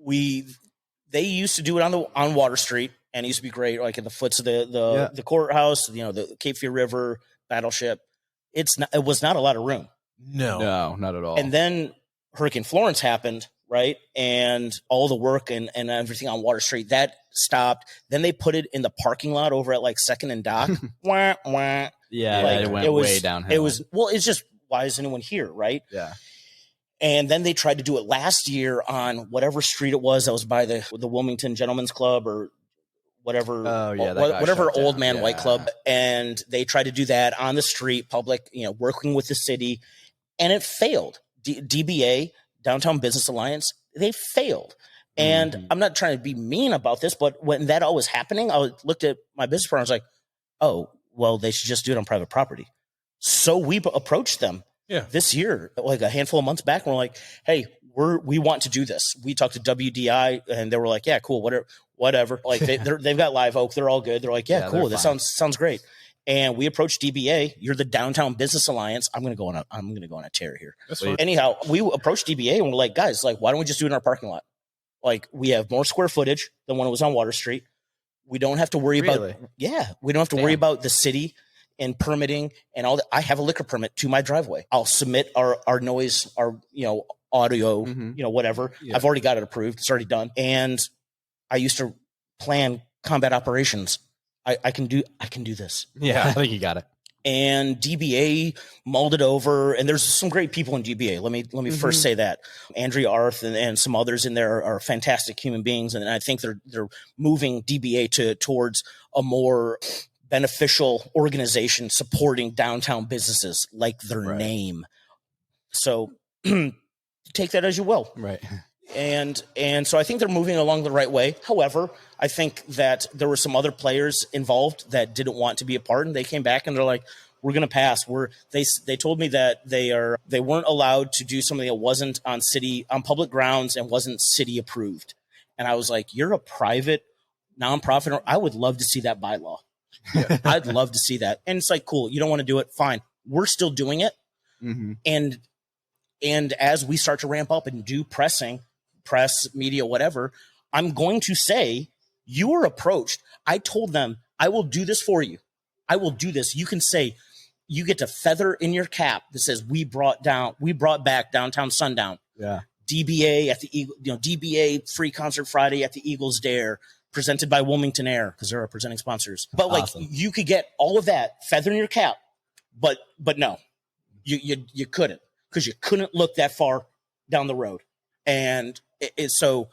they used to do it on Water Street, and it used to be great, like in the foots of the courthouse, the Cape Fear River Battleship. It was not a lot of room. No, not at all. And then Hurricane Florence happened, right? And all the work and everything on Water Street, that stopped. Then they put it in the parking lot over at like 2nd and Dock. Wah, wah. Yeah, Like, it went way downhill. It's just, why is anyone here, right? Yeah. And then they tried to do it last year on whatever street it was that was by the Wilmington Gentlemen's Club or whatever, whatever old man white club. And they tried to do that on the street, public, working with the city, and it failed. DBA, Downtown Business Alliance, they failed. And I'm not trying to be mean about this, but when that all was happening, I looked at my business partner. I was like, oh, well, they should just do it on private property. So we approached them this year, like a handful of months back. And we're like, hey, we want to do this. We talked to WDI and they were like, yeah, cool. Whatever. Like they've got Live Oak. They're all good. They're like, yeah, cool. That sounds great. And we approached DBA. You're the Downtown Business Alliance. I'm going to go on a tear here. Anyhow, we approached DBA and we're like, guys, like, why don't we just do it in our parking lot? Like, we have more square footage than when it was on Water Street. We don't have to worry about worry about the city and permitting and all that. I have a liquor permit to my driveway. I'll submit our noise, our audio, whatever. Yeah. I've already got it approved. It's already done. And I used to plan combat operations. I can do this. Yeah, I think you got it. And DBA mulled it over, and there's some great people in DBA. Let me first say that Andrea Arth and some others in there are fantastic human beings, and I think they're moving DBA towards a more beneficial organization supporting downtown businesses like their name. So take that as you will, right? And so I think they're moving along the right way. However, I think that there were some other players involved that didn't want to be a part, and they came back and they're like, "We're going to pass." They told me that they weren't allowed to do something that wasn't on public grounds and wasn't city approved. And I was like, "You're a private nonprofit. I would love to see that bylaw. Yeah. I'd love to see that." And it's like, cool. You don't want to do it, fine. We're still doing it, and as we start to ramp up and do press, media, whatever, I'm going to say, you were approached. I told them, I will do this for you. I will do this. You can say, you get to feather in your cap that says, we brought back Downtown Sundown. Yeah. DBA at the DBA free concert Friday at the Eagles Dare, presented by Wilmington Air, because they're our presenting sponsors. But awesome. Like, you could get all of that feather in your cap, but no, you couldn't, because you couldn't look that far down the road. And so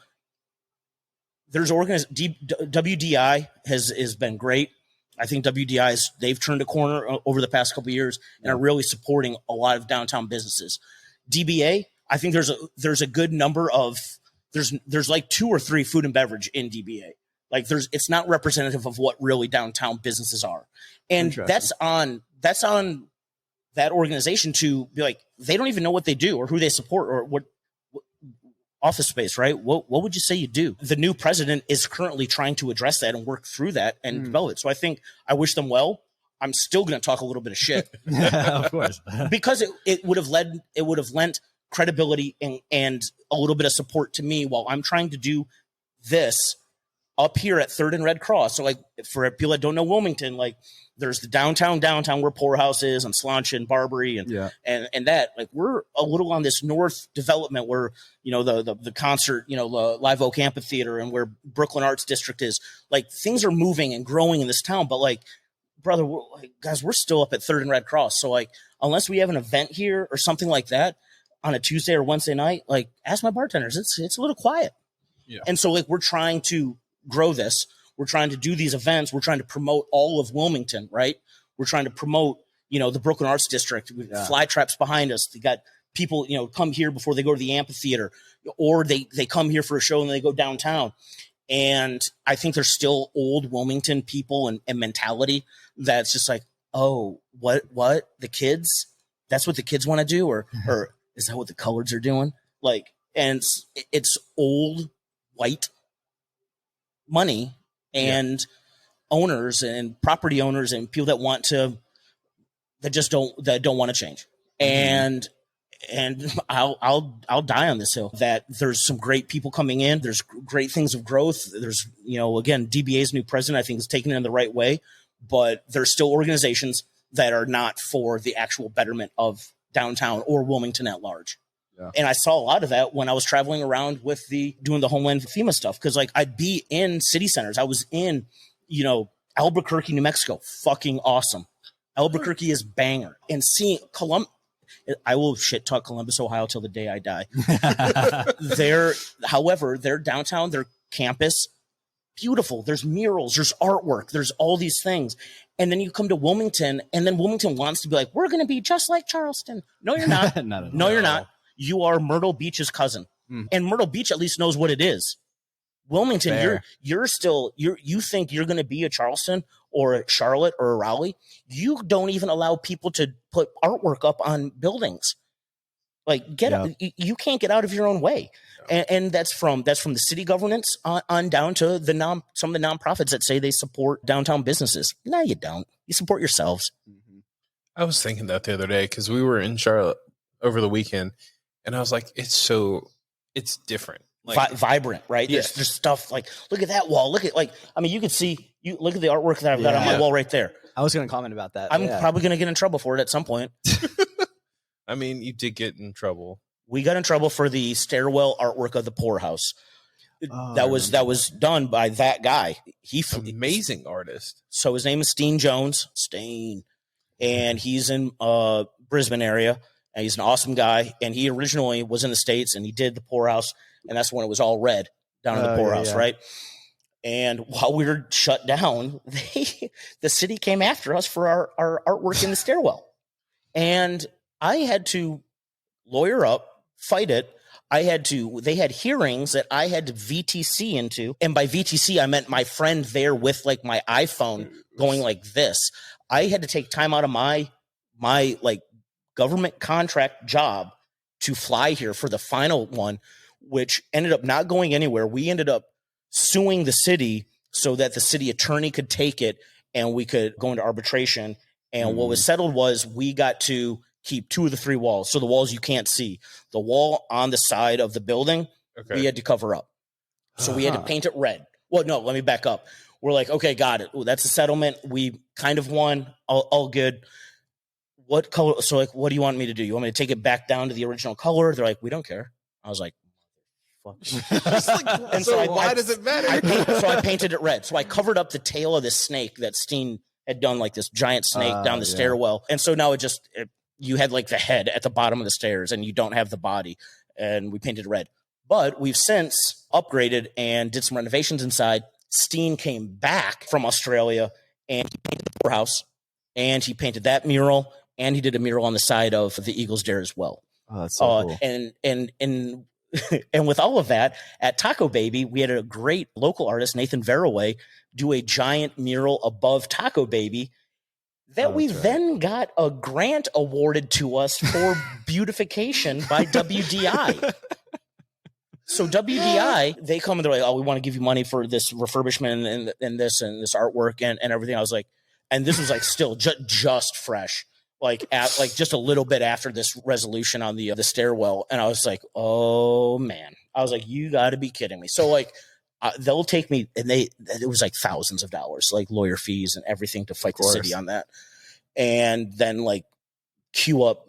there's WDI has been great. I think they've turned a corner over the past couple of years and are really supporting a lot of downtown businesses. DBA, I think there's a good number of there's like 2 or 3 food and beverage in DBA. Like it's not representative of what really downtown businesses are, and that's on that organization to be like, they don't even know what they do or who they support or office space, right? What would you say you do? The new president is currently trying to address that and work through that and develop it. So I wish them well. I'm still going to talk a little bit of shit. Of course. Because it would have lent credibility and a little bit of support to me while I'm trying to do this up here at 3rd and Red Cross. So like for people that don't know Wilmington, like there's the downtown where Poorhouse is and Slancha and Barbary and that, like we're a little on this north development where, you know, the concert, you know, the Live Oak Amphitheater and where Brooklyn Arts District is. Like things are moving and growing in this town, but like, brother, guys, we're still up at 3rd and Red Cross. So like, unless we have an event here or something like that on a Tuesday or Wednesday night, like ask my bartenders, it's a little quiet. Yeah. And so like, we're trying to grow this. We're trying to do these events. We're trying to promote all of Wilmington, right? We're trying to promote, you know, the Brooklyn Arts District. We've got fly traps behind us. They got people, you know, come here before they go to the amphitheater, or they come here for a show and then they go downtown. And I think there's still old Wilmington people and mentality that's just like, oh, what the kids? That's what the kids want to do, or is that what the coloreds are doing? Like, and it's old white money and owners and property owners and people that don't want to change. And I'll die on this hill that there's some great people coming in. There's great things of growth. There's, you know, again, DBA's new president, I think, is taking it in the right way, but there's still organizations that are not for the actual betterment of downtown or Wilmington at large. Yeah. And I saw a lot of that when I was traveling around with doing the Homeland FEMA stuff. Cause like I'd be in city centers. I was in, you know, Albuquerque, New Mexico, fucking awesome. Albuquerque is banger. And seeing I will shit talk Columbus, Ohio till the day I die. However, their downtown, their campus, beautiful. There's murals, there's artwork, there's all these things. And then you come to Wilmington, and then Wilmington wants to be like, we're going to be just like Charleston. No, you're not. No, you're not. You are Myrtle Beach's cousin. And Myrtle Beach at least knows what it is. Wilmington, you think you're going to be a Charleston or a Charlotte or a Raleigh. You don't even allow people to put artwork up on buildings. Like you can't get out of your own way. And that's from the city governance on down to some of the nonprofits that say they support downtown businesses. No, you don't. You support yourselves. I was thinking that the other day because we were in Charlotte over the weekend, and I was like, it's different. Like, vibrant, right? Yes. There's stuff like, look at that wall. You could see, look at the artwork that I've got on my wall right there. I was going to comment about that. I'm probably going to get in trouble for it at some point. I mean, you did get in trouble. We got in trouble for the stairwell artwork of the Poorhouse. That was done by that guy. Amazing artist. So his name is Steen Jones. And he's in Brisbane area. And he's an awesome guy. And he originally was in the States, and he did the Poorhouse. And that's when it was all red down in the Poorhouse, right? And while we were shut down, the city came after us for our artwork in the stairwell. And I had to lawyer up, fight it. They had hearings that I had to VTC into. And by VTC, I meant my friend there with like my iPhone going like this. I had to take time out of my like government contract job to fly here for the final one, which ended up not going anywhere. We ended up suing the city so that the city attorney could take it and we could go into arbitration. And what was settled was we got to keep 2 of the 3 walls. So the walls you can't see. The wall on the side of the building, we had to cover up. So we had to paint it red. Well, no, let me back up. We're like, okay, got it. Ooh, that's a settlement. We kind of won. All good. What color? So like, what do you want me to do? You want me to take it back down to the original color? They're like, we don't care. I was like, fuck. And so why does it matter? I painted it red. So I covered up the tail of this snake that Steen had done, like this giant snake down the stairwell. And so now you had like the head at the bottom of the stairs and you don't have the body. And we painted it red. But we've since upgraded and did some renovations inside. Steen came back from Australia and he painted the Poorhouse, and he painted that mural, and he did a mural on the side of the Eagles Dare as well. Oh, that's so cool. And with all of that, at Taco Baby, we had a great local artist, Nathan Veraway, do a giant mural above Taco Baby that we then got a grant awarded to us for beautification by WDI. So WDI, they come and they're like, oh, we want to give you money for this refurbishment and this artwork and everything. I was like, and this was like still just fresh, like just a little bit after this resolution on the stairwell. And I was like, oh man, I was like, you got to be kidding me. So like, they'll take me, and it was like thousands of dollars, like lawyer fees and everything to fight the city on that. And then like queue up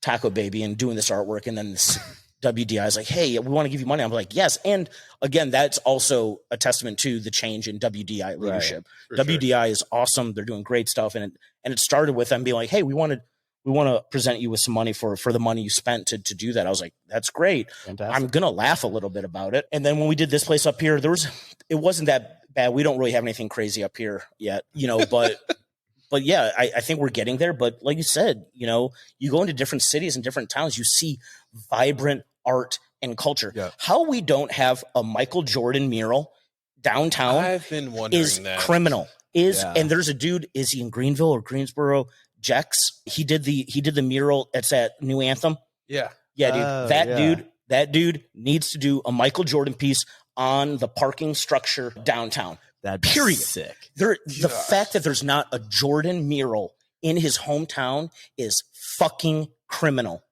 Taco Baby and doing this artwork. And then this WDI is like, hey, we want to give you money. I'm like, yes. And again, that's also a testament to the change in WDI leadership. Right, WDI is awesome. They're doing great stuff. And it started with them being like, hey, we want to present you with some money for the money you spent to do that. I was like, that's great. Fantastic. I'm going to laugh a little bit about it. And then when we did this place up here, it wasn't that bad. We don't really have anything crazy up here yet, but but yeah, I think we're getting there. But like you said, you go into different cities and different towns, you see vibrant art and culture. Yeah. How we don't have a Michael Jordan mural downtown I've been wondering is that. Criminal. And there's a dude, is he in Greenville or Greensboro? Jex. He did the mural. It's at New Anthem. Yeah. Yeah, dude. That dude needs to do a Michael Jordan piece on the parking structure downtown. That'd be period. Sick. The fact that there's not a Jordan mural in his hometown is fucking criminal.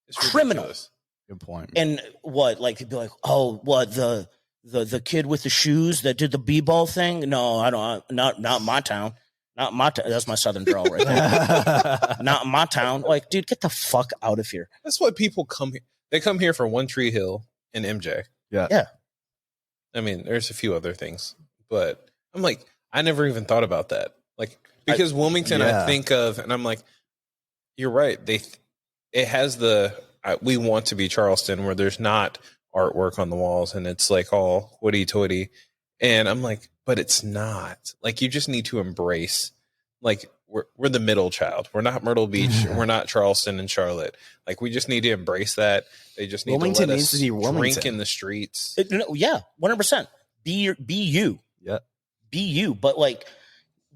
It's criminal. Ridiculous. Good point. And what, like, they'd be like, oh, what, the kid with the shoes that did the b-ball thing? No, I don't. Not my town. Not my town. That's my southern drawl right there. Not my town. Like, dude, get the fuck out of here. That's why people come here. They come here for One Tree Hill and MJ. Yeah. I mean, there's a few other things, but I'm like, I never even thought about that. Like, because Wilmington, I think of, and I'm like, you're right. It has we want to be Charleston, where there's not artwork on the walls and it's like all hoity-toity. And I'm like, but it's not. Like, you just need to embrace, like, we're the middle child. We're not Myrtle Beach. We're not Charleston and Charlotte. Like, we just need to embrace that. They just need Wilmington to let needs us to be Wilmington. drink in the streets. 100%. Be you. Yeah. Be you. But like,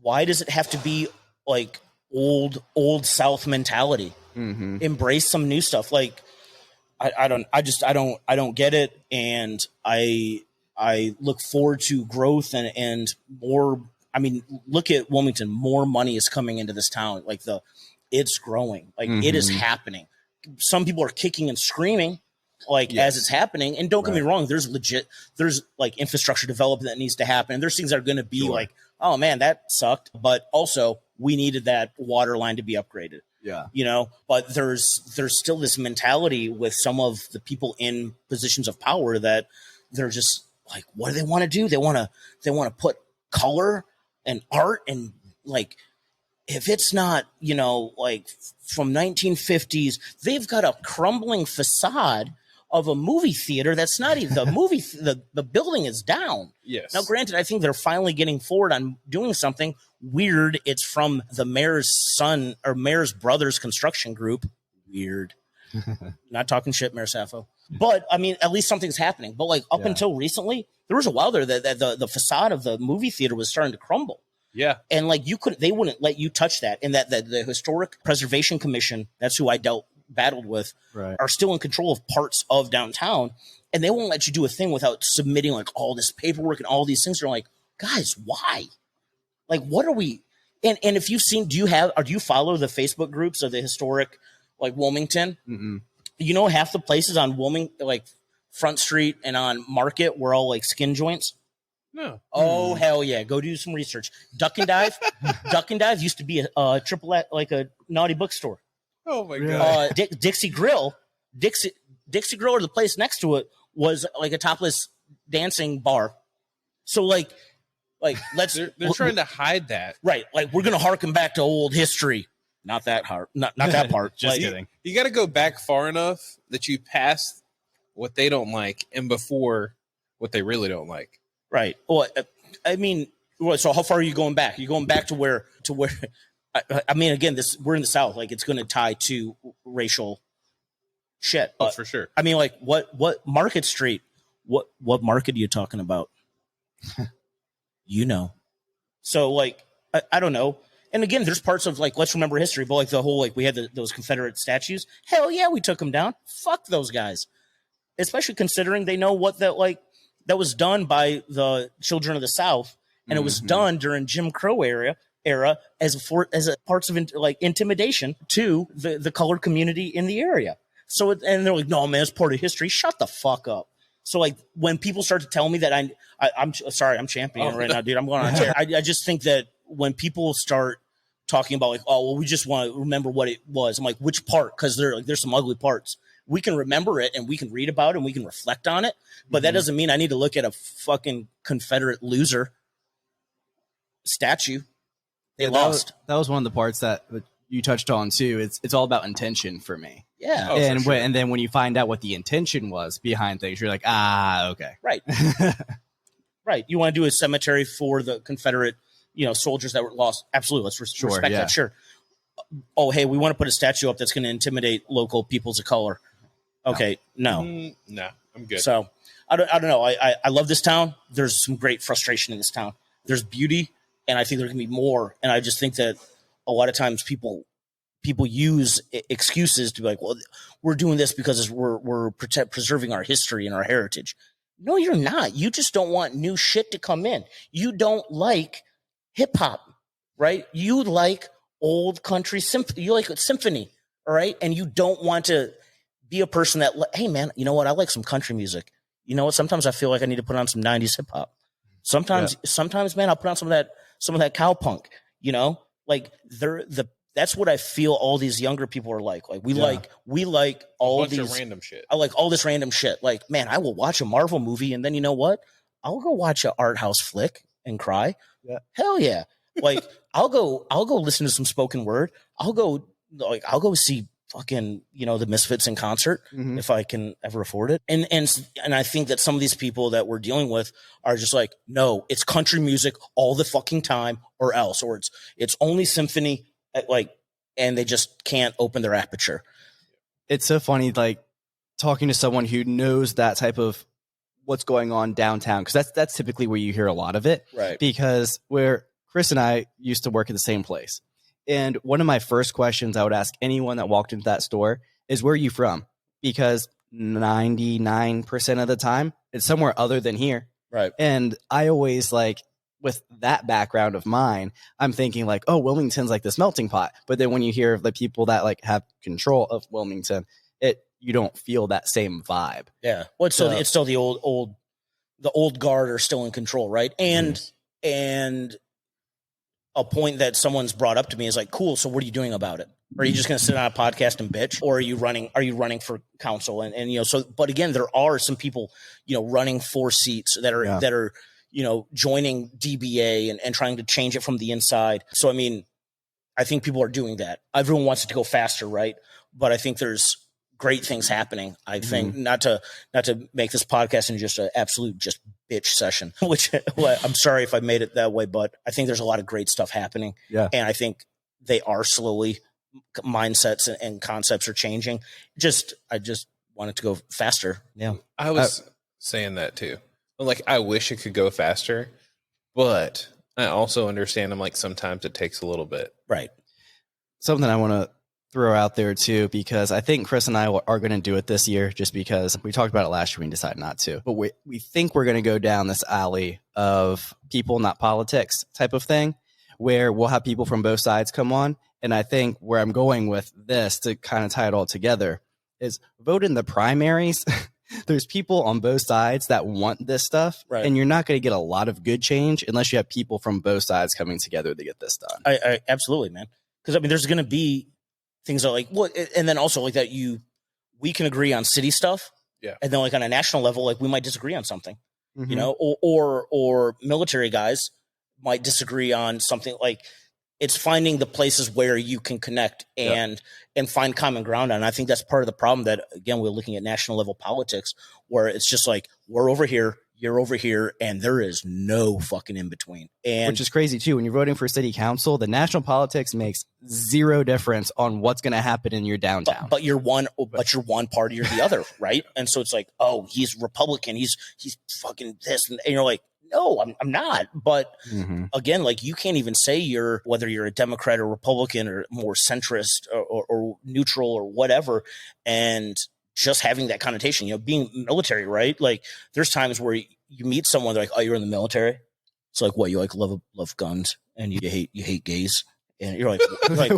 why does it have to be like old South mentality? Mm-hmm. Embrace some new stuff. Like, I don't get it. And I look forward to growth and more. I mean, look at Wilmington. More money is coming into this town. Like, it's growing. Like, it is happening. Some people are kicking and screaming, like, as it's happening. And don't get me wrong. There's like infrastructure development that needs to happen. And there's things that are going to be like, oh man, that sucked. But also, we needed that water line to be upgraded. Yeah. But there's still this mentality with some of the people in positions of power that they're just like, what do they want to do? They want to put color and art, and like, if it's not, like from 1950s, they've got a crumbling facade of a movie theater that's not even the movie. The building is down. Yes. Now, granted, I think they're finally getting forward on doing something weird. It's from the mayor's son or mayor's brother's construction group. Weird. Not talking shit, Mayor Sappho. But I mean, at least something's happening. But like up until recently, there was a while there that the facade of the movie theater was starting to crumble. Yeah. And like they wouldn't let you touch that. And that the Historic Preservation Commission, that's who I battled with, are still in control of parts of downtown. And they won't let you do a thing without submitting like all this paperwork and all these things. They're like, guys, why? Like, what are we? And if you've seen, do you follow the Facebook groups of the historic, like Wilmington? Mm-mm. Half the places on like Front Street and on Market were all like skin joints. No. Oh, hell yeah. Go do some research. Duck and Dive. Duck and Dive used to be a triple, like a naughty bookstore. Oh my God. Dixie Grill or the place next to it was like a topless dancing bar. So like let's, they're trying to hide that. Right. Like, we're going to harken back to old history. Not that hard. Not that part. Just kidding. You got to go back far enough that you pass what they don't like and before what they really don't like. Right. Well, I mean, so how far are you going back? You're going back to where, I mean, again, we're in the South. Like, it's going to tie to racial shit. Oh, for sure. I mean, like, what Market Street? What market are you talking about? So like, I don't know. And again, there's parts of like, let's remember history, but like the whole, like we had those Confederate statues. Hell yeah, we took them down. Fuck those guys. especially considering they know what that was done by the children of the South, and it was done during Jim Crow era as a parts of intimidation to the colored community in the area. So and they're like, no man, it's part of history. Shut the fuck up. So like when people start to tell me that I'm sorry, I'm championing right now, dude. I'm going on a tear. I just think that when people start talking about like, oh well, we just want to remember what it was. I'm like, which part? Because there's some ugly parts. We can remember it and we can read about it and we can reflect on it, but that doesn't mean I need to look at a fucking Confederate loser statue. They lost. That was one of the parts that you touched on too. It's all about intention for me. Yeah. And and then when you find out what the intention was behind things, you're like, okay. Right. Right. You want to do a cemetery for the Confederate, soldiers that were lost. Absolutely. Let's respect that. Sure. Oh, hey, we want to put a statue up that's going to intimidate local peoples of color. Okay. No, I'm good. So I don't know. I love this town. There's some great frustration in this town. There's beauty, and I think there can be more. And I just think that a lot of times people use excuses to be like, well, we're doing this because we're preserving our history and our heritage. No, you're not. You just don't want new shit to come in. You don't like hip hop, right? You like old country symphony. You like symphony, all right? And you don't want to be a person that, hey man, you know what? I like some country music. You know what? Sometimes I feel like I need to put on some 90s hip hop. Sometimes, man, I'll put on some of that cowpunk, like that's what I feel all these younger people are like. Like we like all these random shit. I like all this random shit. Like, man, I will watch a Marvel movie and then you know what? I'll go watch an art house flick and cry. Yeah. Hell yeah. Like I'll go listen to some spoken word. I'll go see fucking, the Misfits in concert if I can ever afford it. And I think that some of these people that we're dealing with are just like, no, it's country music all the fucking time or else, or it's only symphony and they just can't open their aperture. It's so funny, like talking to someone who knows that type of what's going on downtown. Cause that's typically where you hear a lot of it. Right. Because where Chris and I used to work at the same place. And one of my first questions I would ask anyone that walked into that store is, where are you from? Because 99% of the time it's somewhere other than here. Right. And I always with that background of mine, I'm thinking like, oh, Wilmington's like this melting pot. But then when you hear of the people that have control of Wilmington, you don't feel that same vibe. Yeah. Well, it's still the old guard are still in control. Right. And a point that someone's brought up to me is like, cool. So what are you doing about it? Are you just going to sit on a podcast and bitch, or are you running for council? And but again, there are some people, running for seats that are, joining DBA and trying to change it from the inside. So, I mean, I think people are doing that. Everyone wants it to go faster. Right. But I think there's great things happening. I think not to make this podcast into just an absolute just bitch session, which I'm sorry if I made it that way, but I think there's a lot of great stuff happening. Yeah. And I think they are slowly, mindsets and concepts are changing. I just want it to go faster. Yeah. I was saying that too. Like, I wish it could go faster, but I also understand sometimes it takes a little bit. Right. Something I want to throw out there too, because I think Chris and I are going to do it this year, just because we talked about it last year and decided not to. But we think we're going to go down this alley of people, not politics type of thing, where we'll have people from both sides come on. And I think where I'm going with this to kind of tie it all together is vote in the primaries. There's people on both sides that want this stuff, right? And you're not going to get a lot of good change unless you have people from both sides coming together to get this done. I absolutely, man. Because I mean, there's going to be things that and then also that we can agree on city stuff. Yeah. And then on a national level, we might disagree on something, or military guys might disagree on something. It's finding the places where you can connect and find common ground. And I think that's part of the problem that, again, we're looking at national level politics where it's just we're over here, you're over here, and there is no fucking in between. And which is crazy too. When you're voting for city council, the national politics makes zero difference on what's going to happen in your downtown. But you're one party or the other, right? And so it's oh, he's Republican, he's fucking this, and you're like, no, I'm not. But again, you can't even say whether you're a Democrat or Republican or more centrist or neutral or whatever, and just having that connotation, being military, right? Like there's times where you meet someone, they're like, oh, you're in the military. It's like, what, you like love guns and you hate gays. And you're like,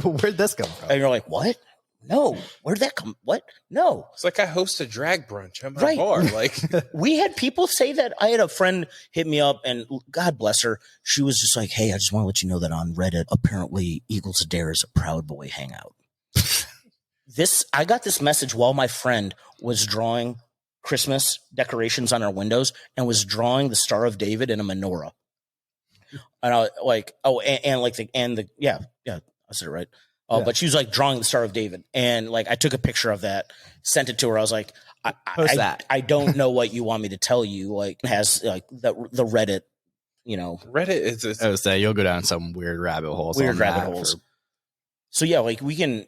where'd this come from? And you're like, what? No, where'd that come? What? No. It's like I host a drag brunch at my bar. Like we had people say that. I had a friend hit me up, and God bless her. She was just like, hey, I just want to let you know that on Reddit, apparently Eagles Dare is a Proud Boy hangout. I got this message while my friend was drawing Christmas decorations on our windows and was drawing the Star of David in a menorah. And I was like, oh, yeah, I said it right. But she was like drawing the Star of David. And like, I took a picture of that, sent it to her. I was like, I don't know what you want me to tell you. Like, it has like the Reddit, Reddit is. I would say you'll go down some weird rabbit holes. So yeah, like we can,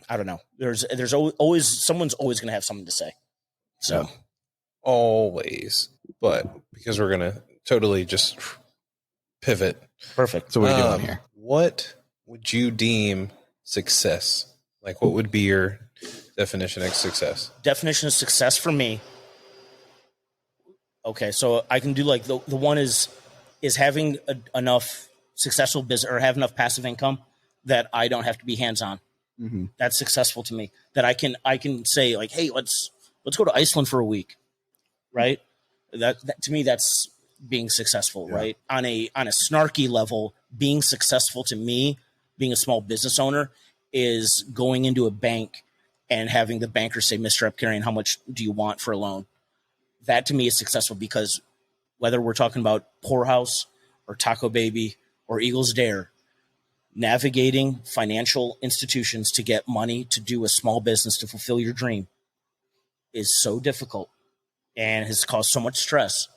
I don't know. There's always, someone's always going to have something to say. So yeah. Always, but because we're going to totally just pivot. Perfect. So what are you doing here? What would you deem success? Like, what would be your definition of success? Definition of success for me. Okay, so I can do like the one is having enough successful business or have enough passive income that I don't have to be hands on. Mm-hmm. That's successful to me. That I can say like, hey, let's go to Iceland for a week, right? That to me, that's being successful, right? On a snarky level, being successful to me, being a small business owner, is going into a bank and having the banker say, Mr. Apkarian, how much do you want for a loan? That to me is successful, because whether we're talking about Poorhouse or Taco Baby or Eagles Dare, navigating financial institutions to get money to do a small business to fulfill your dream is so difficult and has caused so much stress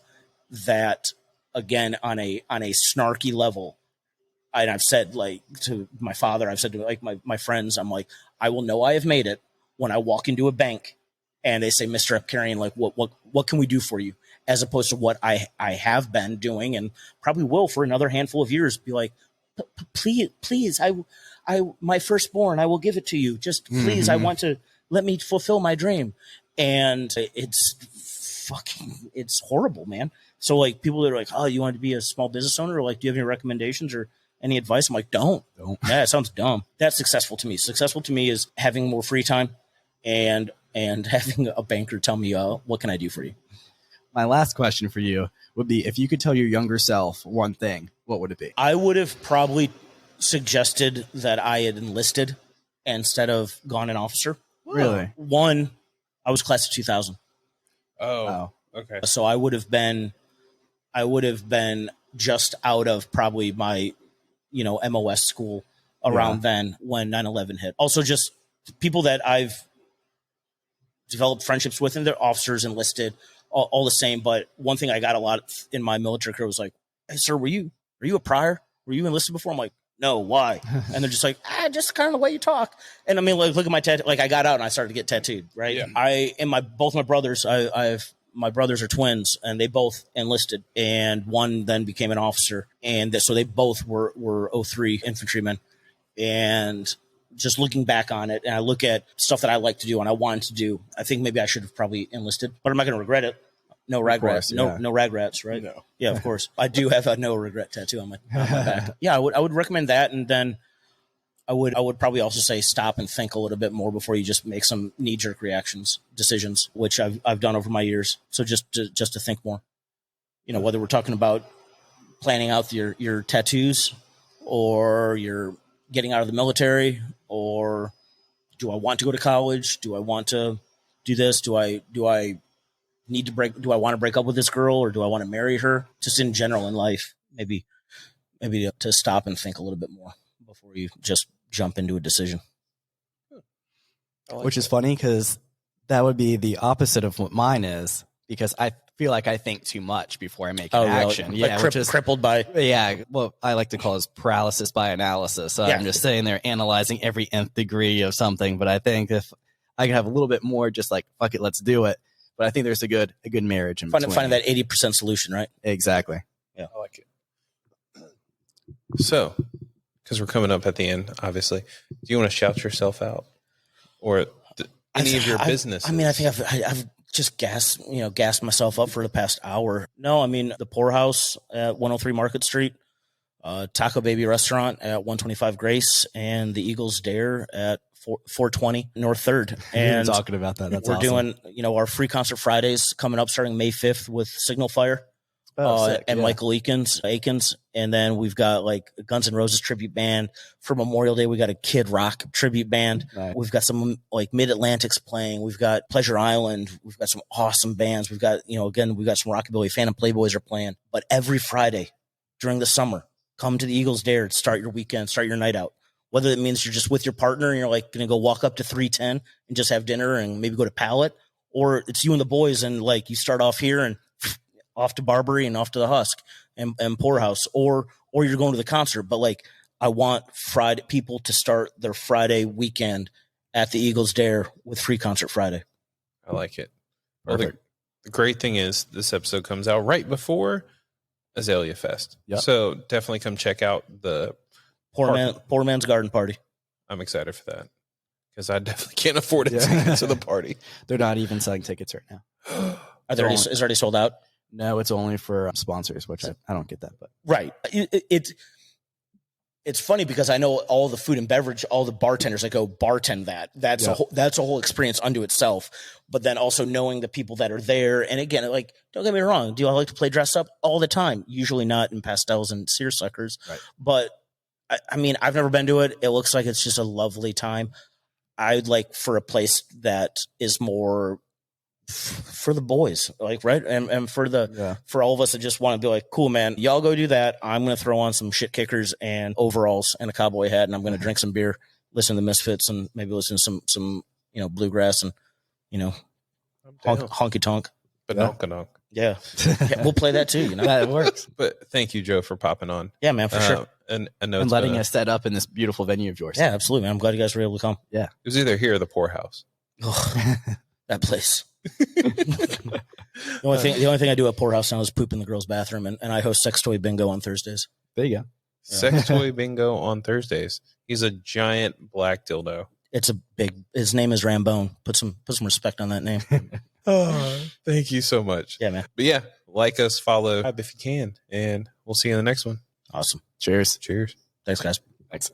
that, again, on a snarky level, and I've said like to my father, I've said to like my friends, I'm like, I will know I have made it when I walk into a bank and they say, Mr. Apkarian, like what can we do for you? As opposed to what I have been doing and probably will for another handful of years, be like, please, I my firstborn, I will give it to you. Just please, I want to, let me fulfill my dream. And it's horrible, man. So like people that are like, oh, you want to be a small business owner? Or like, do you have any recommendations or any advice? I'm like, don't. Yeah, it sounds dumb. That's successful to me. Successful to me is having more free time and having a banker tell me, what can I do for you? My last question for you would be, if you could tell your younger self one thing, what would it be? I would have probably suggested that I had enlisted instead of gone an officer. Really? One, I was class of 2000. Oh, okay. So I would have been just out of probably my, MOS school around then when 9/11 hit. Also just people that I've developed friendships with, and they're officers, enlisted, all the same. But one thing I got a lot in my military career was like, hey, sir, were you a prior? Were you enlisted before? I'm like, no, why? And they're just like, just kind of the way you talk. And I mean, like, look at my tattoo. Like, I got out and I started to get tattooed, right? Yeah. Both my brothers, my brothers are twins, and they both enlisted, and one then became an officer. And so they both were 03 infantrymen. And just looking back on it, and I look at stuff that I like to do and I wanted to do, I think maybe I should have probably enlisted, but I'm not going to regret it. No regrets. No regrets, right? No. Yeah, of course. I do have a no regret tattoo on my back. Yeah, I would recommend that, and then I would probably also say stop and think a little bit more before you just make some knee-jerk decisions, which I've done over my years. So just to think more. Whether we're talking about planning out your tattoos, or you're getting out of the military, or do I want to go to college? Do I want to do this? Do I need to break? Do I want to break up with this girl, or do I want to marry her? Just in general in life, maybe to stop and think a little bit more before you just jump into a decision. Which is funny, because that would be the opposite of what mine is, because I feel like I think too much before I make an action. Really? Like crippled by. Yeah, what I like to call is paralysis by analysis. So I'm just sitting there analyzing every nth degree of something. But I think if I could have a little bit more, just like, fuck it, let's do it. But I think there's a good marriage in between. Finding that 80% solution, right? Exactly. Yeah, I like it. So, because we're coming up at the end, obviously, do you want to shout yourself out, or any of your businesses? I mean, I think I've just gassed myself up for the past hour. No, I mean, the Poorhouse at 103 Market Street, Taco Baby Restaurant at 125 Grace, and the Eagles Dare at 420 North 3rd. And we were talking about that. That's we're awesome. doing, our free concert Fridays coming up starting May 5th with Signal Fire. Sick, And yeah. Michael Akins. And then we've got like a Guns N' Roses tribute band. For Memorial Day, we got a Kid Rock tribute band. Nice. We've got some like Mid-Atlantics playing. We've got Pleasure Island. We've got some awesome bands. We've got, again, we've got some Rockabilly. Phantom Playboys are playing. But every Friday during the summer, come to the Eagles Dare, start your weekend, start your night out. Whether it means you're just with your partner and you're like going to go walk up to 310 and just have dinner and maybe go to Pallet, or it's you and the boys and like you start off here and off to Barbary and off to the Husk and Poorhouse, or you're going to the concert. But like, I want Friday people to start their Friday weekend at the Eagles Dare with free concert Friday. I like it. Well, the great thing is this episode comes out right before Azalea Fest. Yep. So definitely come check out the Poor Man's Garden Party. I'm excited for that because I definitely can't afford a ticket to the party. They're not even selling tickets right now. Is it already sold out? No, it's only for sponsors, which I don't get that. But Right. It's funny because I know all the food and beverage, all the bartenders that go bartend that. That's a whole experience unto itself. But then also knowing the people that are there. And again, like, don't get me wrong. Do I like to play dress up all the time? Usually not in pastels and seersuckers. Right. But I mean, I've never been to it. It looks like it's just a lovely time. I'd like for a place that is more for the boys, like, right. And for all of us that just want to be like, cool, man, y'all go do that. I'm going to throw on some shit kickers and overalls and a cowboy hat. And I'm going to drink some beer, listen to Misfits and maybe listen to some, bluegrass and, honky tonk. But honk. Yeah. We'll play that too, That works. But thank you, Joe, for popping on. Yeah, man, for sure. And letting us set up in this beautiful venue of yours. Yeah, absolutely, man. I'm glad you guys were able to come. Yeah. It was either here or the Poorhouse. Oh, that place. The only thing I do at Poorhouse now is poop in the girls' bathroom, and I host sex toy bingo on Thursdays. There you go. Sex toy bingo on Thursdays. He's a giant black dildo. His name is Rambone. Put some respect on that name. Oh, thank you so much. Yeah, man. But yeah, like us, follow if you can, and we'll see you in the next one. Awesome. Cheers. Cheers. Thanks, guys. Thanks.